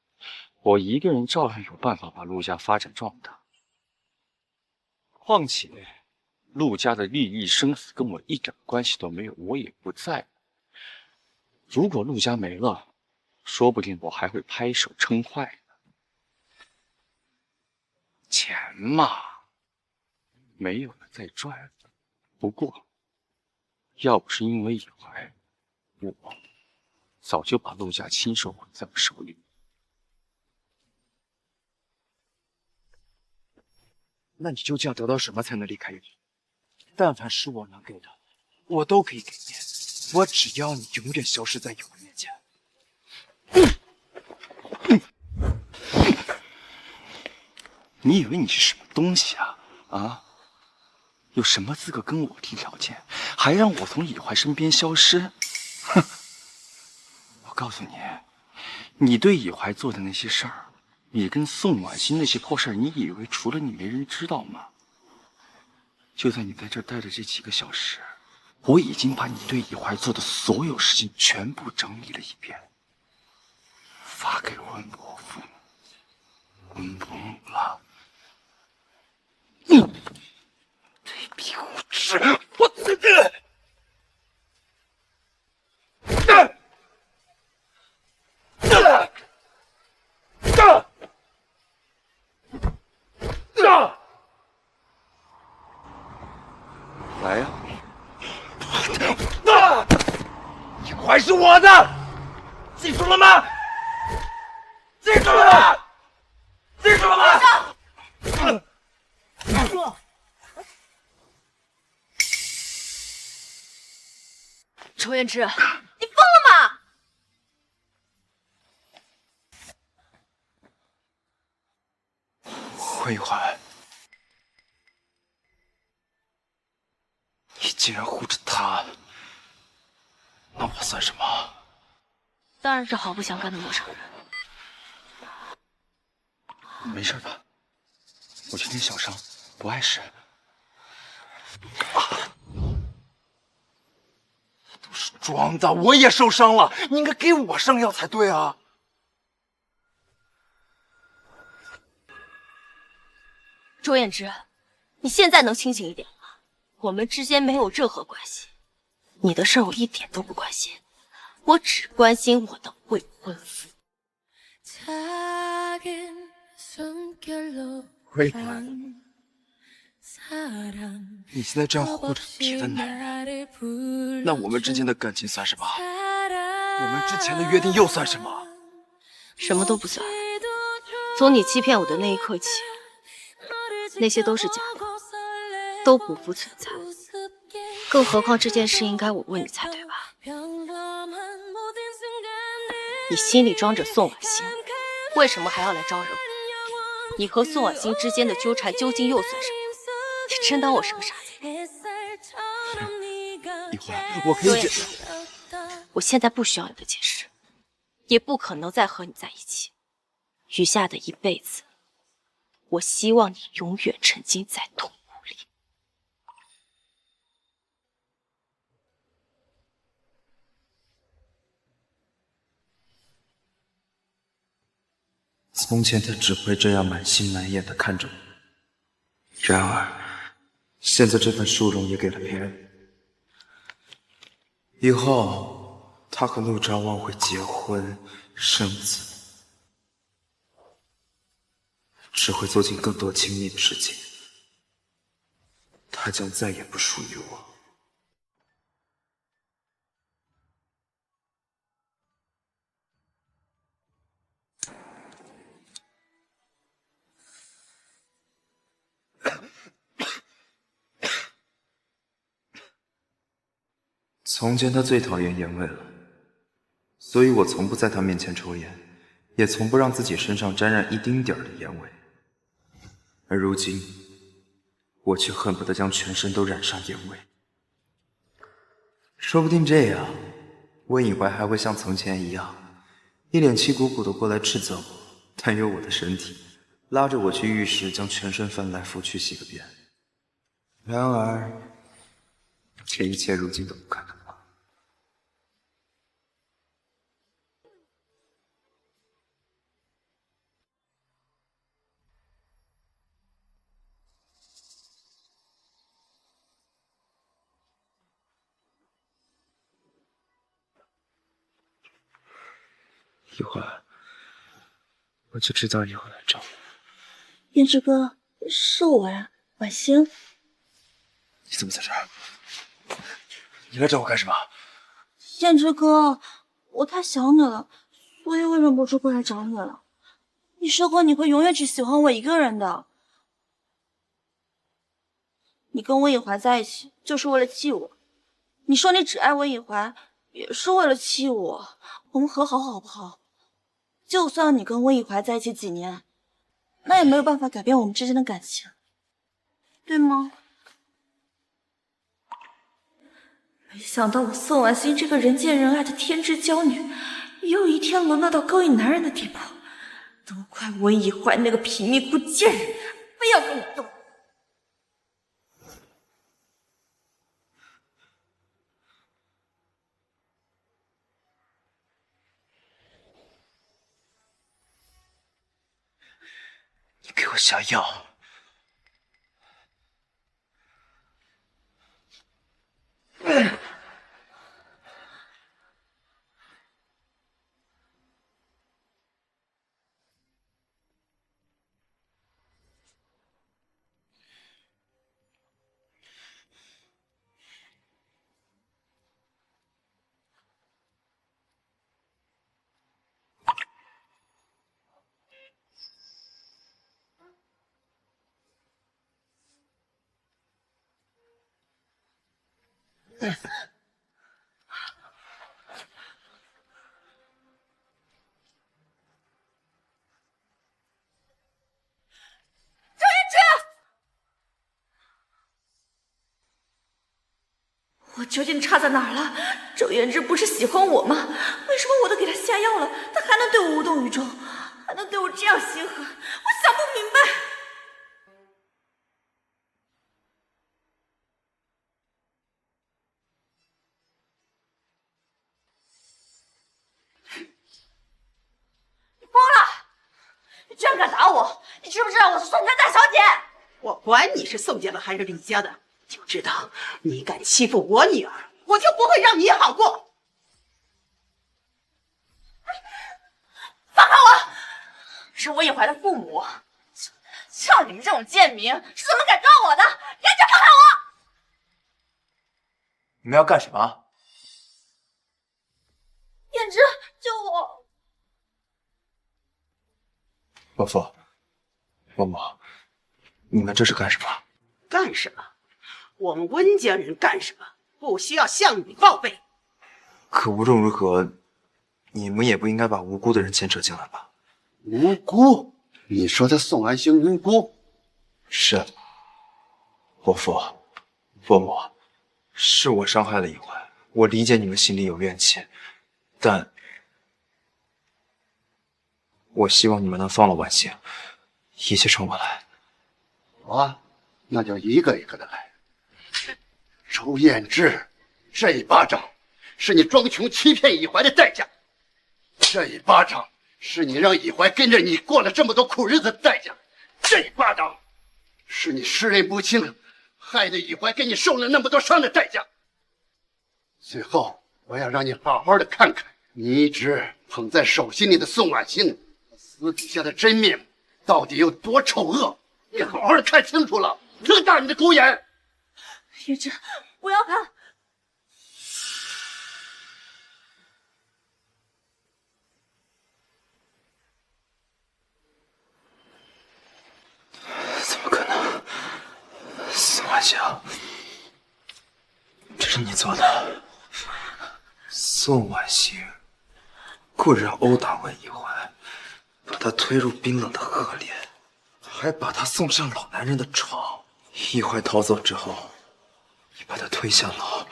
我一个人照样有办法把陆家发展壮大。况且，陆家的利益生死跟我一点关系都没有，我也不在乎。如果陆家没了，说不定我还会拍手称快呢。钱嘛，没有了再赚。不过，要不是因为以怀，我早就把陆家亲手毁在我手里。那你究竟要得到什么才能离开云？但凡是我能给的，我都可以给你。我只要你永远消失在有人面前。你以为你是什么东西啊？有什么资格跟我提条件，还让我从以怀身边消失？哼！我告诉你，你对以怀做的那些事儿，你跟宋婉欣那些破事儿，你以为除了你没人知道吗？就在你在这儿待的这几个小时，我已经把你对以怀做的所有事情全部整理了一遍，发给温伯父、温伯母了。卑鄙无耻！我这个……来呀！以怀是我的，记住了吗？记住了吗？记住了吗？周彥之，你疯了吗？魏以怀，你竟然护着他，那我算什么？当然是毫不相干的陌生人。没事吧？我今天小伤，不碍事。都是装的，我也受伤了，你应该给我上药才对啊！周彥之，你现在能清醒一点吗？我们之间没有任何关系，你的事儿我一点都不关心，我只关心我的未婚夫。魏怀，你现在这样护着别的男人，那我们之间的感情算什么？我们之前的约定又算什么？什么都不算。从你欺骗我的那一刻起，那些都是假的，都不复存在。更何况这件事应该我问你才对吧？你心里装着宋婉欣，为什么还要来招惹我？你和宋婉欣之间的纠缠究竟又算什么？你真当我是个傻子？以怀，我可以我现在不需要你的解释，也不可能再和你在一起。余下的一辈子，我希望你永远沉浸在痛苦里。从前他只会这样满心满眼的看着我，然而现在这份殊荣也给了别人。以后他和陆昭望会结婚生子，只会做进更多亲密的事情，他将再也不属于我。从前他最讨厌烟味了，所以我从不在他面前抽烟，也从不让自己身上沾染一丁点儿的烟味。而如今，我却恨不得将全身都染上烟味。说不定这样，温以怀还会像从前一样，一脸气鼓鼓的过来斥责我，担忧我的身体，拉着我去浴室将全身翻来覆去洗个遍。然而，这一切如今都不可能了。一会儿，我就知道你会来找我。胭脂哥，是我呀，婉星。你怎么在这儿？你来找我干什么？胭脂哥，我太想你了，所以我忍不住过来找你了。你说过你会永远只喜欢我一个人的。你跟温以怀在一起就是为了气我，你说你只爱温以怀，也是为了气我。我们和好好不好？就算你跟温以怀在一起几年，那也没有办法改变我们之间的感情，对吗？没想到我宋婉欣这个人见人爱的天之娇女，也有一天沦落到勾引男人的地步。都怪温以怀那个贫民窟贱人，非要跟我斗。你给我下药！我究竟差在哪儿了？周胭脂不是喜欢我吗？为什么我都给他下药了，他还能对我无动于衷，还能对我这样心狠？我想不明白。你疯了！你居然敢打我！你知不知道我是宋家大小姐？我管你是宋家的还是李家的，就知道你敢欺负我女儿，我就不会让你好过。放开我！是温以怀的父母，像你们这种贱民是怎么敢抓我的？胭脂，放开我！你们要干什么？胭脂，救我！伯父、伯母，你们这是干什么？干什么？我们温家人干什么？不需要向你报备。可无论如何，你们也不应该把无辜的人牵扯进来吧？无辜？你说他宋安兴无辜？是，伯父、伯母，是我伤害了以怀，我理解你们心里有怨气，但我希望你们能放了婉欣，一切从我来。好啊，那就一个一个的来。周艳芝，这一巴掌是你装穷欺骗以怀的代价，这一巴掌是你让以怀跟着你过了这么多苦日子的代价，这一巴掌是你识人不清，害得以怀给你受了那么多伤的代价。最后，我要让你好好的看看你一直捧在手心里的宋婉欣私底下的真面目到底有多丑恶。你好好的看清楚了，睁大你的狗眼！胭脂，不要看！怎么可能？宋婉欣，这是你做的。宋婉欣故意殴打温以怀，把他推入冰冷的河里，还把他送上老男人的床。以怀逃走之后，你把他推下楼，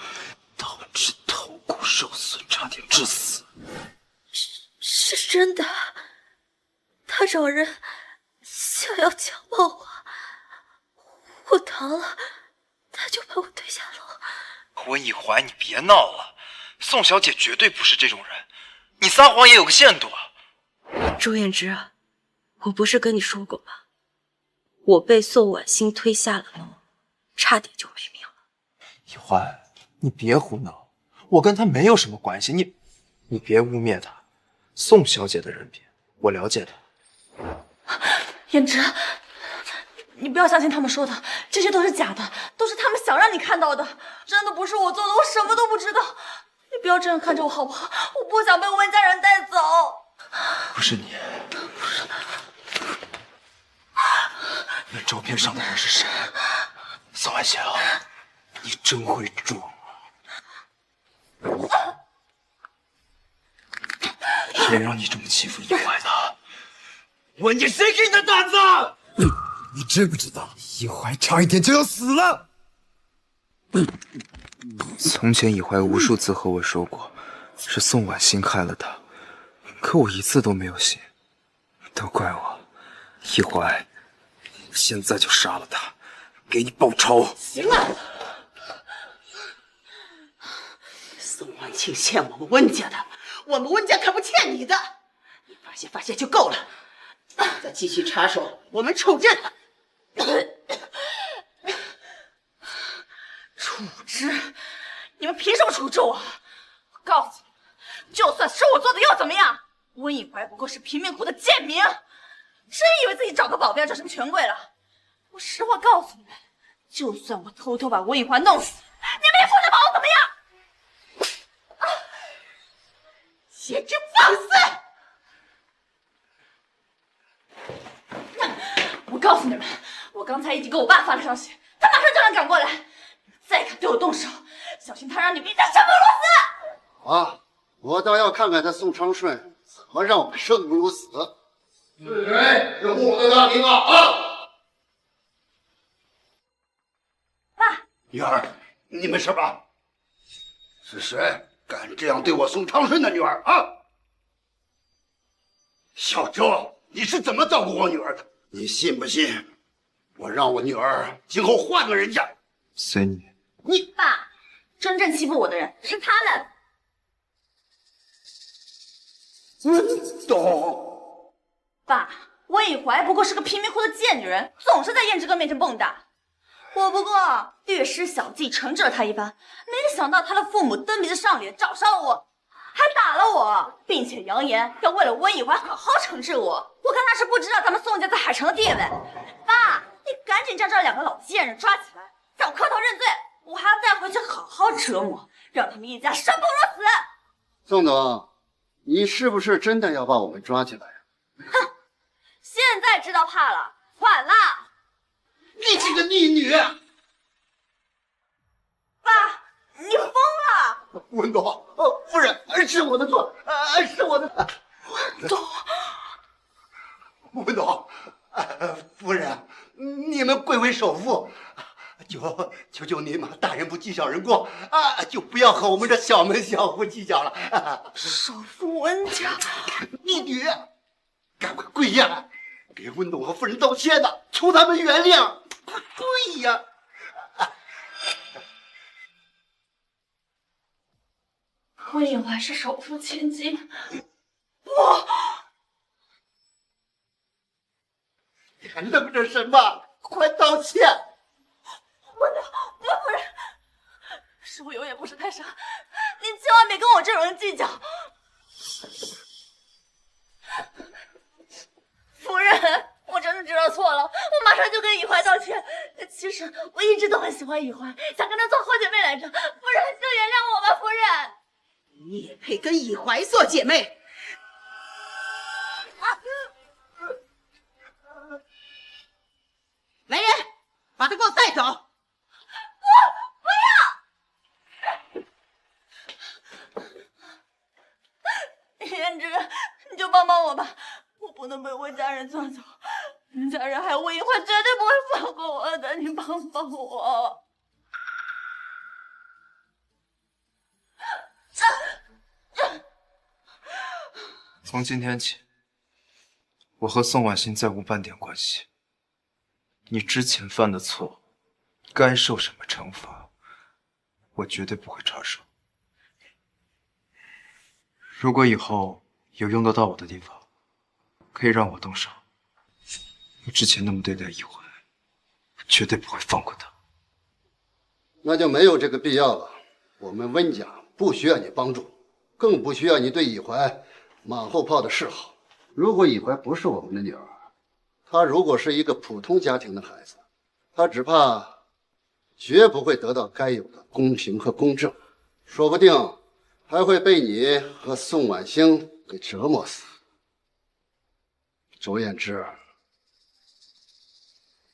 导致头骨受损，差差点致死。是真的，他找人想要强暴我，我逃了，他就把我推下楼。温以怀，你别闹了，宋小姐绝对不是这种人，你撒谎也有个限度啊。周彦之，我不是跟你说过吗？我被宋婉欣推下了楼，差点就没命了。以怀，你别胡闹，我跟她没有什么关系，你别污蔑她。宋小姐的人品，我了解她。胭脂，你不要相信他们说的，这些都是假的，都是他们想让你看到的，真的不是我做的，我什么都不知道。你不要这样看着我好不好？我不想被温家人带走。不是你，那照片上的人是谁？宋婉欣，你真会装啊！谁让你这么欺负以怀的？问你谁给你的胆子？你知不知道，以怀差一点就要死了？从前以怀无数次和我说过，是宋婉欣害了他，可我一次都没有信，都怪我。以怀，现在就杀了他，给你报仇。行了，宋婉清欠我们温家的，我们温家可不欠你的，你发泄就够了，再继续插手，我们处置他。处置？你们凭什么处置我？我告诉你们，就算是我做的又怎么样？温以怀不过是贫民窟的贱民，真以为自己找个保镖就成权贵了？我实话告诉你们，就算我偷偷把温以怀弄死，你们也不能把我怎么样！简直放肆！我告诉你们，我刚才已经给我爸发了消息，他马上就能赶过来。你们再敢对我动手，小心他让你们一家生不如死！啊，我倒要看看他宋长顺怎么让我们生不如死。是谁拥护我的大名啊？爸，女儿，你没事吧？是谁敢这样对我宋长顺的女儿啊？小周，你是怎么照顾我女儿的？你信不信我让我女儿今后换个人家？随你。你爸，真正欺负我的人是他们。温董，爸，温以怀不过是个贫民窟的贱女人，总是在胭脂哥面前蹦跶。我不过略施小计惩治了她一番，没想到她的父母蹬鼻子上脸找上我，还打了我，并且扬言要为了温以怀好好惩治我。我看他是不知道咱们宋家在海城的地位。爸，你赶紧将这两个老贱人抓起来，让我磕头认罪，我还要带回去好好折磨，让他们一家生不如死。宋总，你是不是真的要把我们抓起来呀？哼，现在知道怕了，晚了。你这个逆女！爸，你疯了！温董，夫人，是我的错，是我的。温董，温董，夫人，你们贵为首富，求求您嘛，大人不计小人过啊，就不要和我们这小门小户计较了。首富温家，逆女，赶快跪下，给温董和夫人道歉呐，求他们原谅，快跪呀！温以怀是首富千金，我。你还愣着什么？快道歉！温夫人，是我有眼不识泰山，您千万别跟我这种人计较。夫人，我真的知道错了，我马上就跟以怀道歉。其实我一直都很喜欢以怀，想跟她做好姐妹来着。夫人，就原谅我吧，夫人。你也配跟以怀做姐妹？来人，把他给我带走！不要！胭脂，你就帮帮我吧，我不能被温家人抓走，温家人还有温以怀绝对不会放过我的，你帮帮我。从今天起，我和宋婉欣再无半点关系。你之前犯的错，该受什么惩罚，我绝对不会插手。如果以后有用得到我的地方，可以让我动手。我之前那么对待一怀，我绝对不会放过他。那就没有这个必要了。我们温家不需要你帮助，更不需要你对以怀马后炮的示好。如果以怀不是我们的女儿，她如果是一个普通家庭的孩子，她只怕绝不会得到该有的公平和公正，说不定还会被你和宋婉欣给折磨死。周燕之，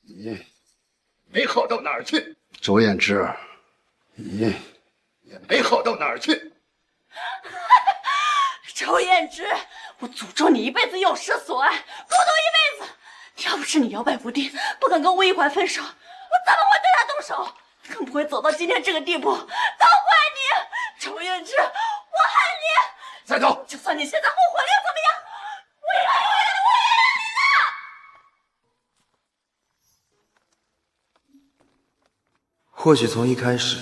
你没好到哪儿去。周燕之，你也没好到哪儿去。周燕之，我诅咒你一辈子有失所爱，孤独一辈子。要不是你摇摆不定，不敢跟吴一怀分手，我怎么会对他动手？更不会走到今天这个地步。都怪你，周燕之，我恨你！再走！就算你现在后悔了又怎么样？吴一怀永远都不会原谅你的。或许从一开始，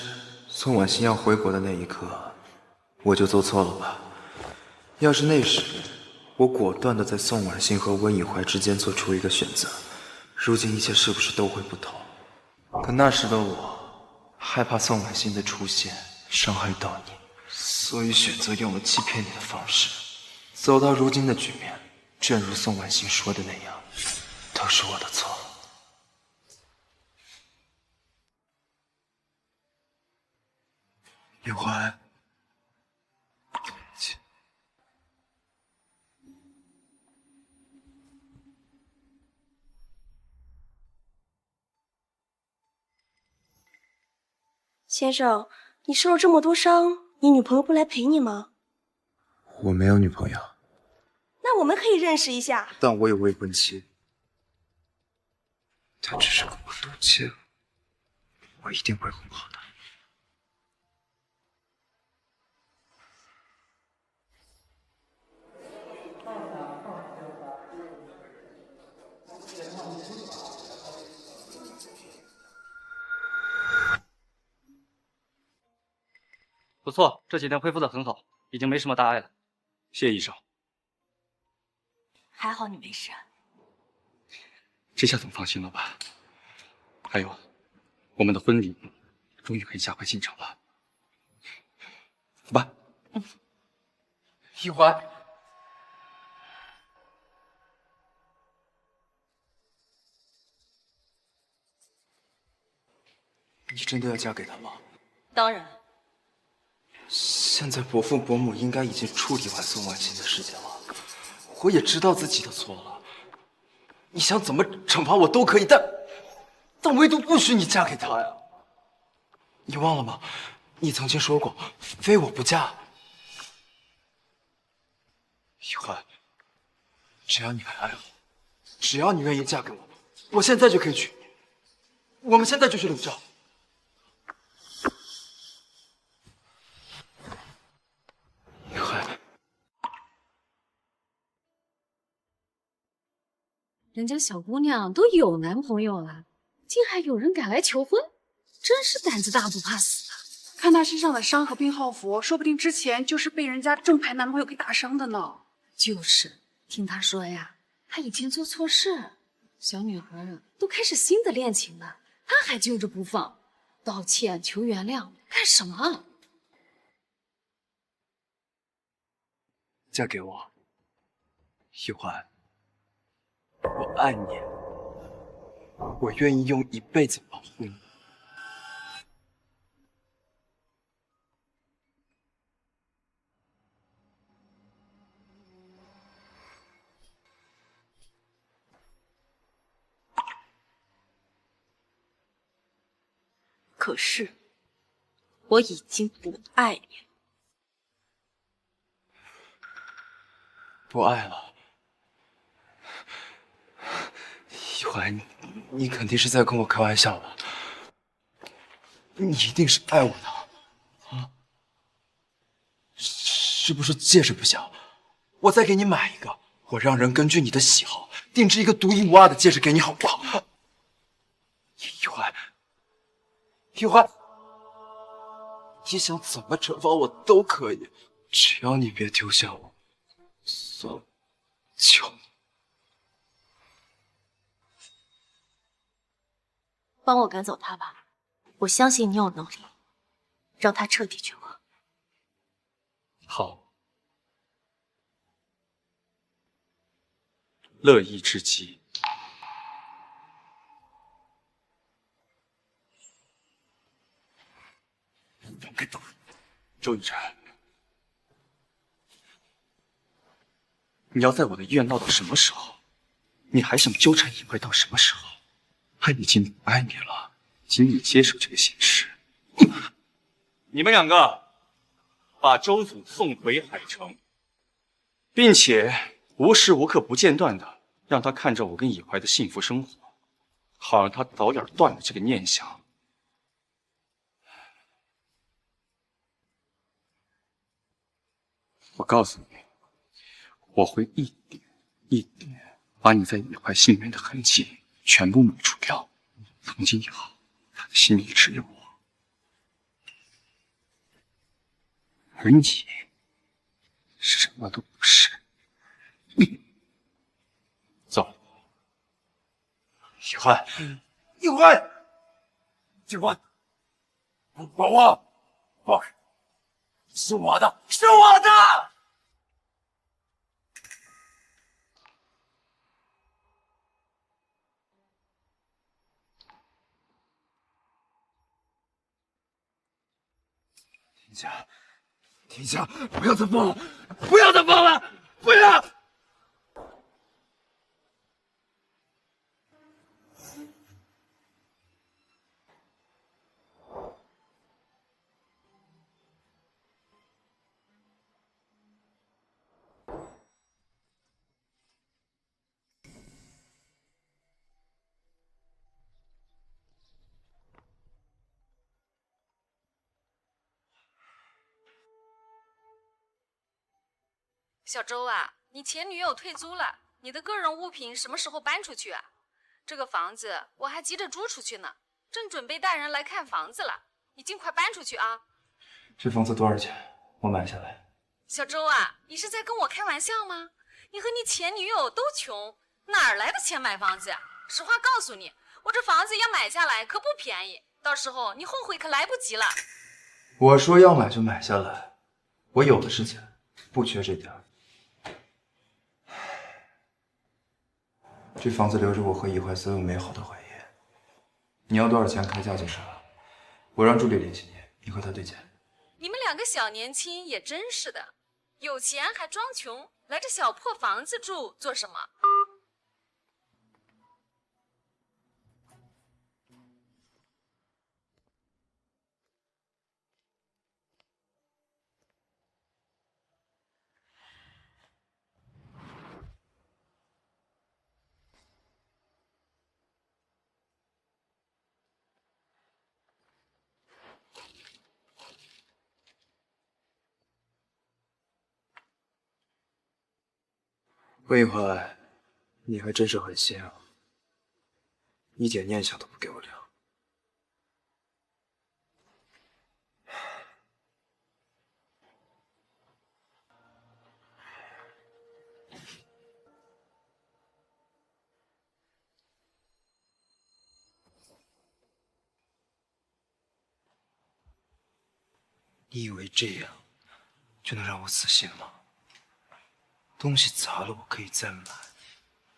宋婉欣要回国的那一刻，我就做错了吧。要是那时我果断地在宋婉欣和温以怀之间做出一个选择，如今一切是不是都会不同？可那时的我害怕宋婉欣的出现伤害到你，所以选择用了欺骗你的方式，走到如今的局面。正如宋婉欣说的那样，都是我的错。以怀，先生，你受了这么多伤，你女朋友不来陪你吗？我没有女朋友，那我们可以认识一下。但我有未婚妻，她只是跟我赌气了，我一定会哄好她。不错，这几天恢复的很好，已经没什么大碍了。谢谢医生。还好你没事。这下总放心了吧？还有，我们的婚礼终于可以加快进程了。走吧。一怀，你真的要嫁给他吗？当然。现在伯父伯母应该已经处理完宋婉欣的事情了，我也知道自己的错了。你想怎么惩罚我都可以，但唯独不许你嫁给他呀！你忘了吗？你曾经说过，非我不嫁。一怀，只要你还爱我，只要你愿意嫁给我，我现在就可以娶你。我们现在就去领证。一怀，人家小姑娘都有男朋友了，竟还有人敢来求婚，真是胆子大不怕死啊！看她身上的伤和病号服，说不定之前就是被人家正牌男朋友给打伤的呢。就是，听她说呀，她以前做错事，小女孩啊都开始新的恋情了，她还揪着不放，道歉求原谅干什么？嫁给我，一怀，我爱你，我愿意用一辈子保护你。可是，我已经不爱你了。不爱了，一怀，你肯定是在跟我开玩笑吧？你一定是爱我的啊！是不是戒指不小？我再给你买一个，我让人根据你的喜好定制一个独一无二的戒指给你，好不好？一怀，一怀，你想怎么惩罚我都可以，只要你别丢下我，算求你。帮我赶走他吧，我相信你有能力让他彻底绝望。好，乐意之极。放开他！周雨辰，你要在我的医院闹到什么时候？你还想纠缠以慧到什么时候？他已经不爱你了，请你接受这个现实。你们两个把周总送回海城，并且无时无刻不间断的让他看着我跟以怀的幸福生活，好让他早点断了这个念想。我告诉你，我会一点一点把你在以怀心里面的痕迹全部抹除掉。从今以后，他的心里只有我，而你什么都不是。走，以怀，以怀，以怀，把我放开，是我的，是我的。停下！停下！不要再放了！不要再放了！不要！小周啊，你前女友退租了，你的个人物品什么时候搬出去啊？这个房子我还急着租出去呢，正准备带人来看房子了，你尽快搬出去啊！这房子多少钱？我买下来。小周啊，你是在跟我开玩笑吗？你和你前女友都穷，哪儿来的钱买房子呀？实话告诉你，我这房子要买下来可不便宜，到时候你后悔可来不及了。我说要买就买下来，我有的是钱，不缺这点儿。这房子留着我和以怀所有美好的回忆。你要多少钱开价就是了。我让助理联系你，你和他对钱。你们两个小年轻也真是的，有钱还装穷，来这小破房子住做什么？魏怀，你还真是狠心啊，一点念想都不给我留。你以为这样就能让我死心吗？东西砸了我可以再买，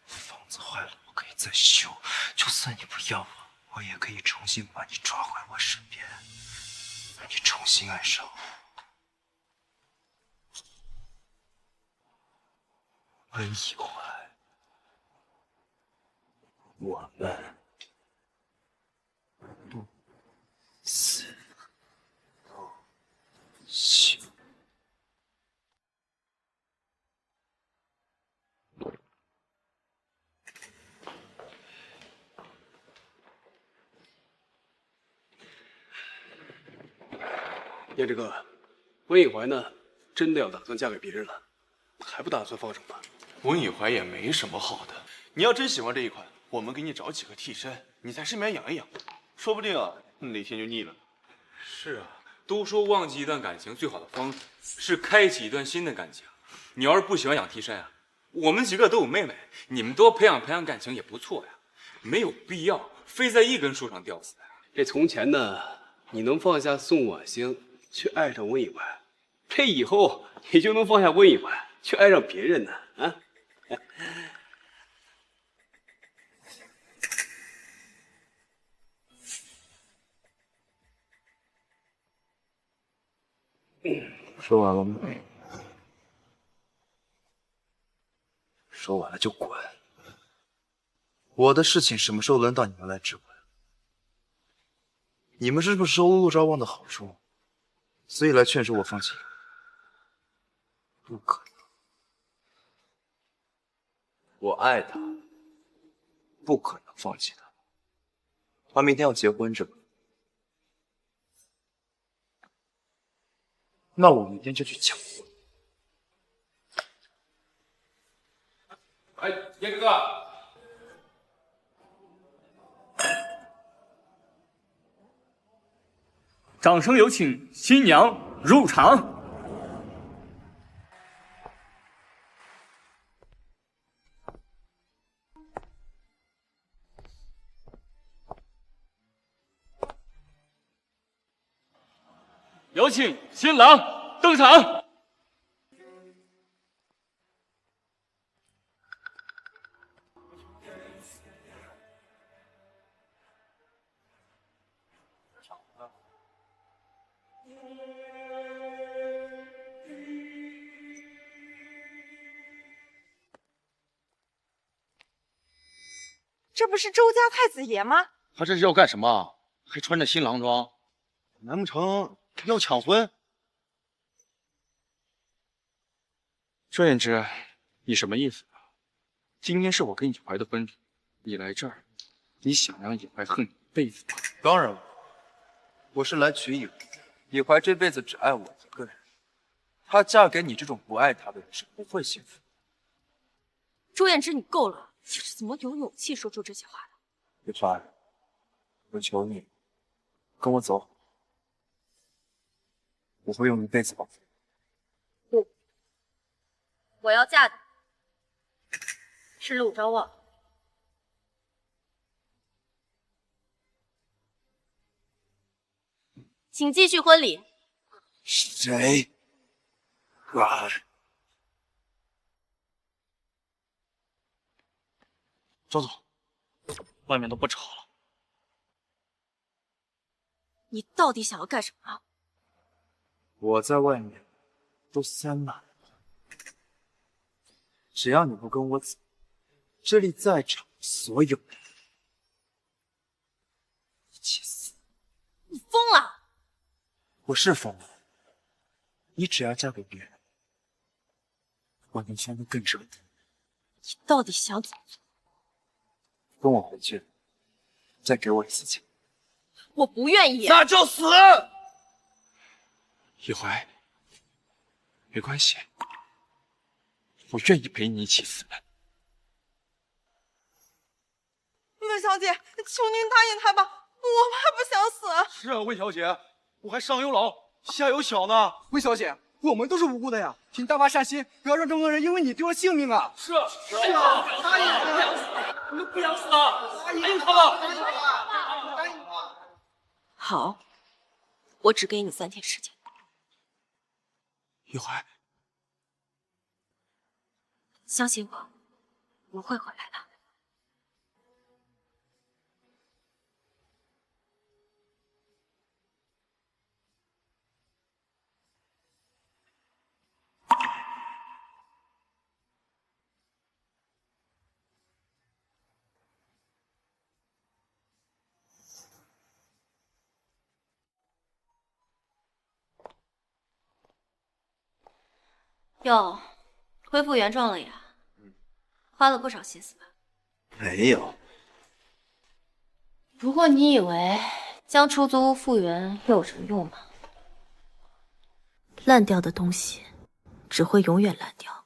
房子坏了我可以再修，就算你不要我也可以重新把你抓回我身边，让你重新爱上我。温以怀，我们不死不休。燕之哥，温以怀呢，真的要打算嫁给别人了，还还不打算放手吗？温以怀也没什么好的。你要真喜欢这一款，我们给你找几个替身，你在身边养一养，说不定啊哪天就腻了。是啊，都说忘记一段感情最好的方式是开启一段新的感情。你要是不喜欢养替身啊，我们几个都有妹妹，你们多培养培养感情也不错呀，没有必要非在一根树上吊死呀。这从前呢，你能放下宋婉星去爱上温以怀，这以后你就能放下温以怀去爱上别人呢？啊？说完了吗？说完了就滚！我的事情什么时候轮到你们来质问？你们是不是收了陆昭望的好处，所以来劝说我放弃？不可能！我爱他，不可能放弃他。他明天要结婚，是吧？那我明天就去抢婚。哎，燕哥哥，掌声有请新娘入场。有请新郎登场。这不是周家太子爷吗？他这是要干什么？还穿着新郎装？难不成要抢婚？周衍之，你什么意思啊？今天是我跟以怀的婚礼，你来这儿，你想让以怀恨你一辈子吗？当然了，我是来娶以怀。以怀这辈子只爱我一个人，她嫁给你这种不爱她的人是不会幸福。周衍之，你够了！你是怎么有勇气说出这些话的？以怀，我求你，跟我走，我会用一辈子保护你。不，我要嫁的是陆昭望。请继续婚礼。谁敢？走走，外面都不吵了。你到底想要干什么？我在外面都塞满了，只要你不跟我走，这里在场所有人一起死。你疯了！我是疯了。你只要嫁给别人，我能翻得更折腾。你到底想怎么做？跟我回去，再给我一次机会。我不愿意。那就死！以怀，没关系，我愿意陪你一起死。魏小姐，求您答应他吧，我们还不想死。是啊，魏小姐，我还上有老，下有小呢。魏小姐，我们都是无辜的呀，请大发善心，不要让这么多人因为你丢了性命啊！是啊，答应我，你们不想死啊？答应他吧。好，我只给你3天时间。以怀，相信我，我会回来的。哟，恢复原状了呀？花了不少心思吧？没有。不过你以为将出租屋复原又有什么用吗？烂掉的东西只会永远烂掉，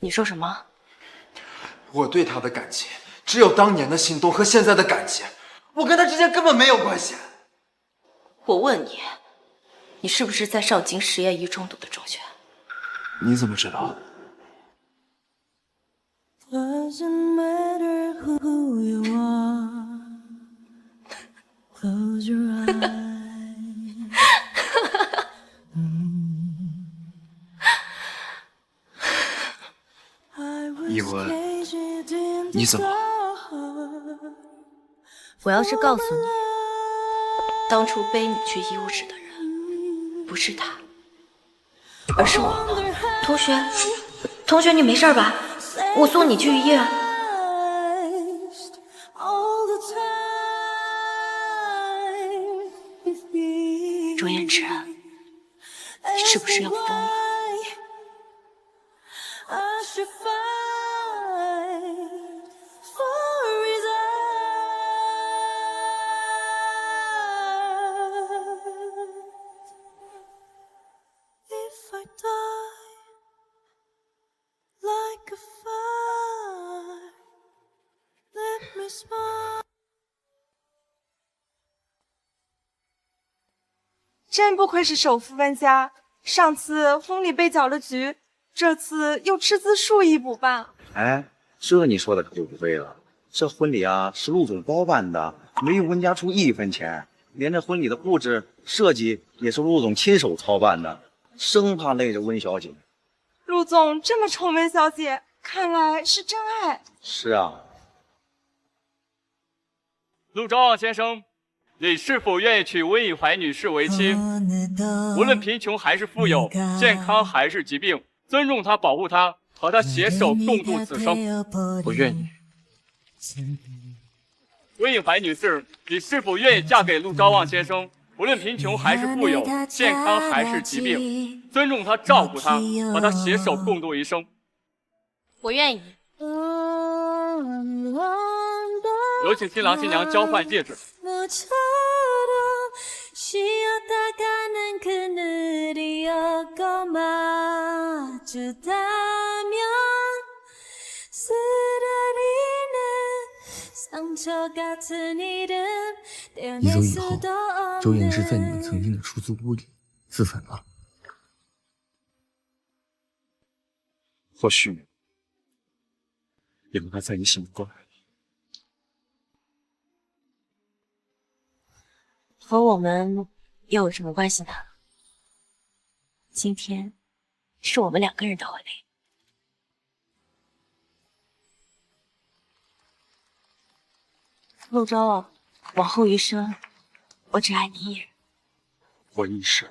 你说什么？我对他的感情只有当年的心动和现在的感情，我跟他之间根本没有关系。我问你，你是不是在上京实验一中读的中学？你怎么知道？ Doesn't matter who you are, close your eyes. 一文，你怎么？我要是告诉你，当初背你去医务室的人不是他，而是我。同学，你没事吧？我送你去医院。周嫣之，你是不是要疯了？ 真不愧是首富温家，上次婚礼被搅了局，这次又斥资数亿补办。哎，这你说的可就不对了。这婚礼啊是陆总包办的，没用温家出1分钱，连这婚礼的布置设计也是陆总亲手操办的，生怕累着温小姐。陆总这么宠温小姐，看来是真爱。是啊。陆昭望先生。 你是否愿意娶温以怀女士为妻？无论贫穷还是富有，健康还是疾病，尊重她，保护她，和她携手共度此生。我愿意。温以怀女士，你是否愿意嫁给陆昭望先生？无论贫穷还是富有，健康还是疾病，尊重她，照顾她，和她携手共度一生。我愿意。有请新郎新娘交换戒指。 쉬었다가는 그늘이었고 마주다면 쓰라리는 상처 같은 이름 一周以后，周嫣之在你们曾经的出租屋里自焚了。或许，也不该在你醒过来。 和我们又有什么关系呢？今天是我们2个人的婚礼。陆昭望，往后余生，我只爱你一人。我一生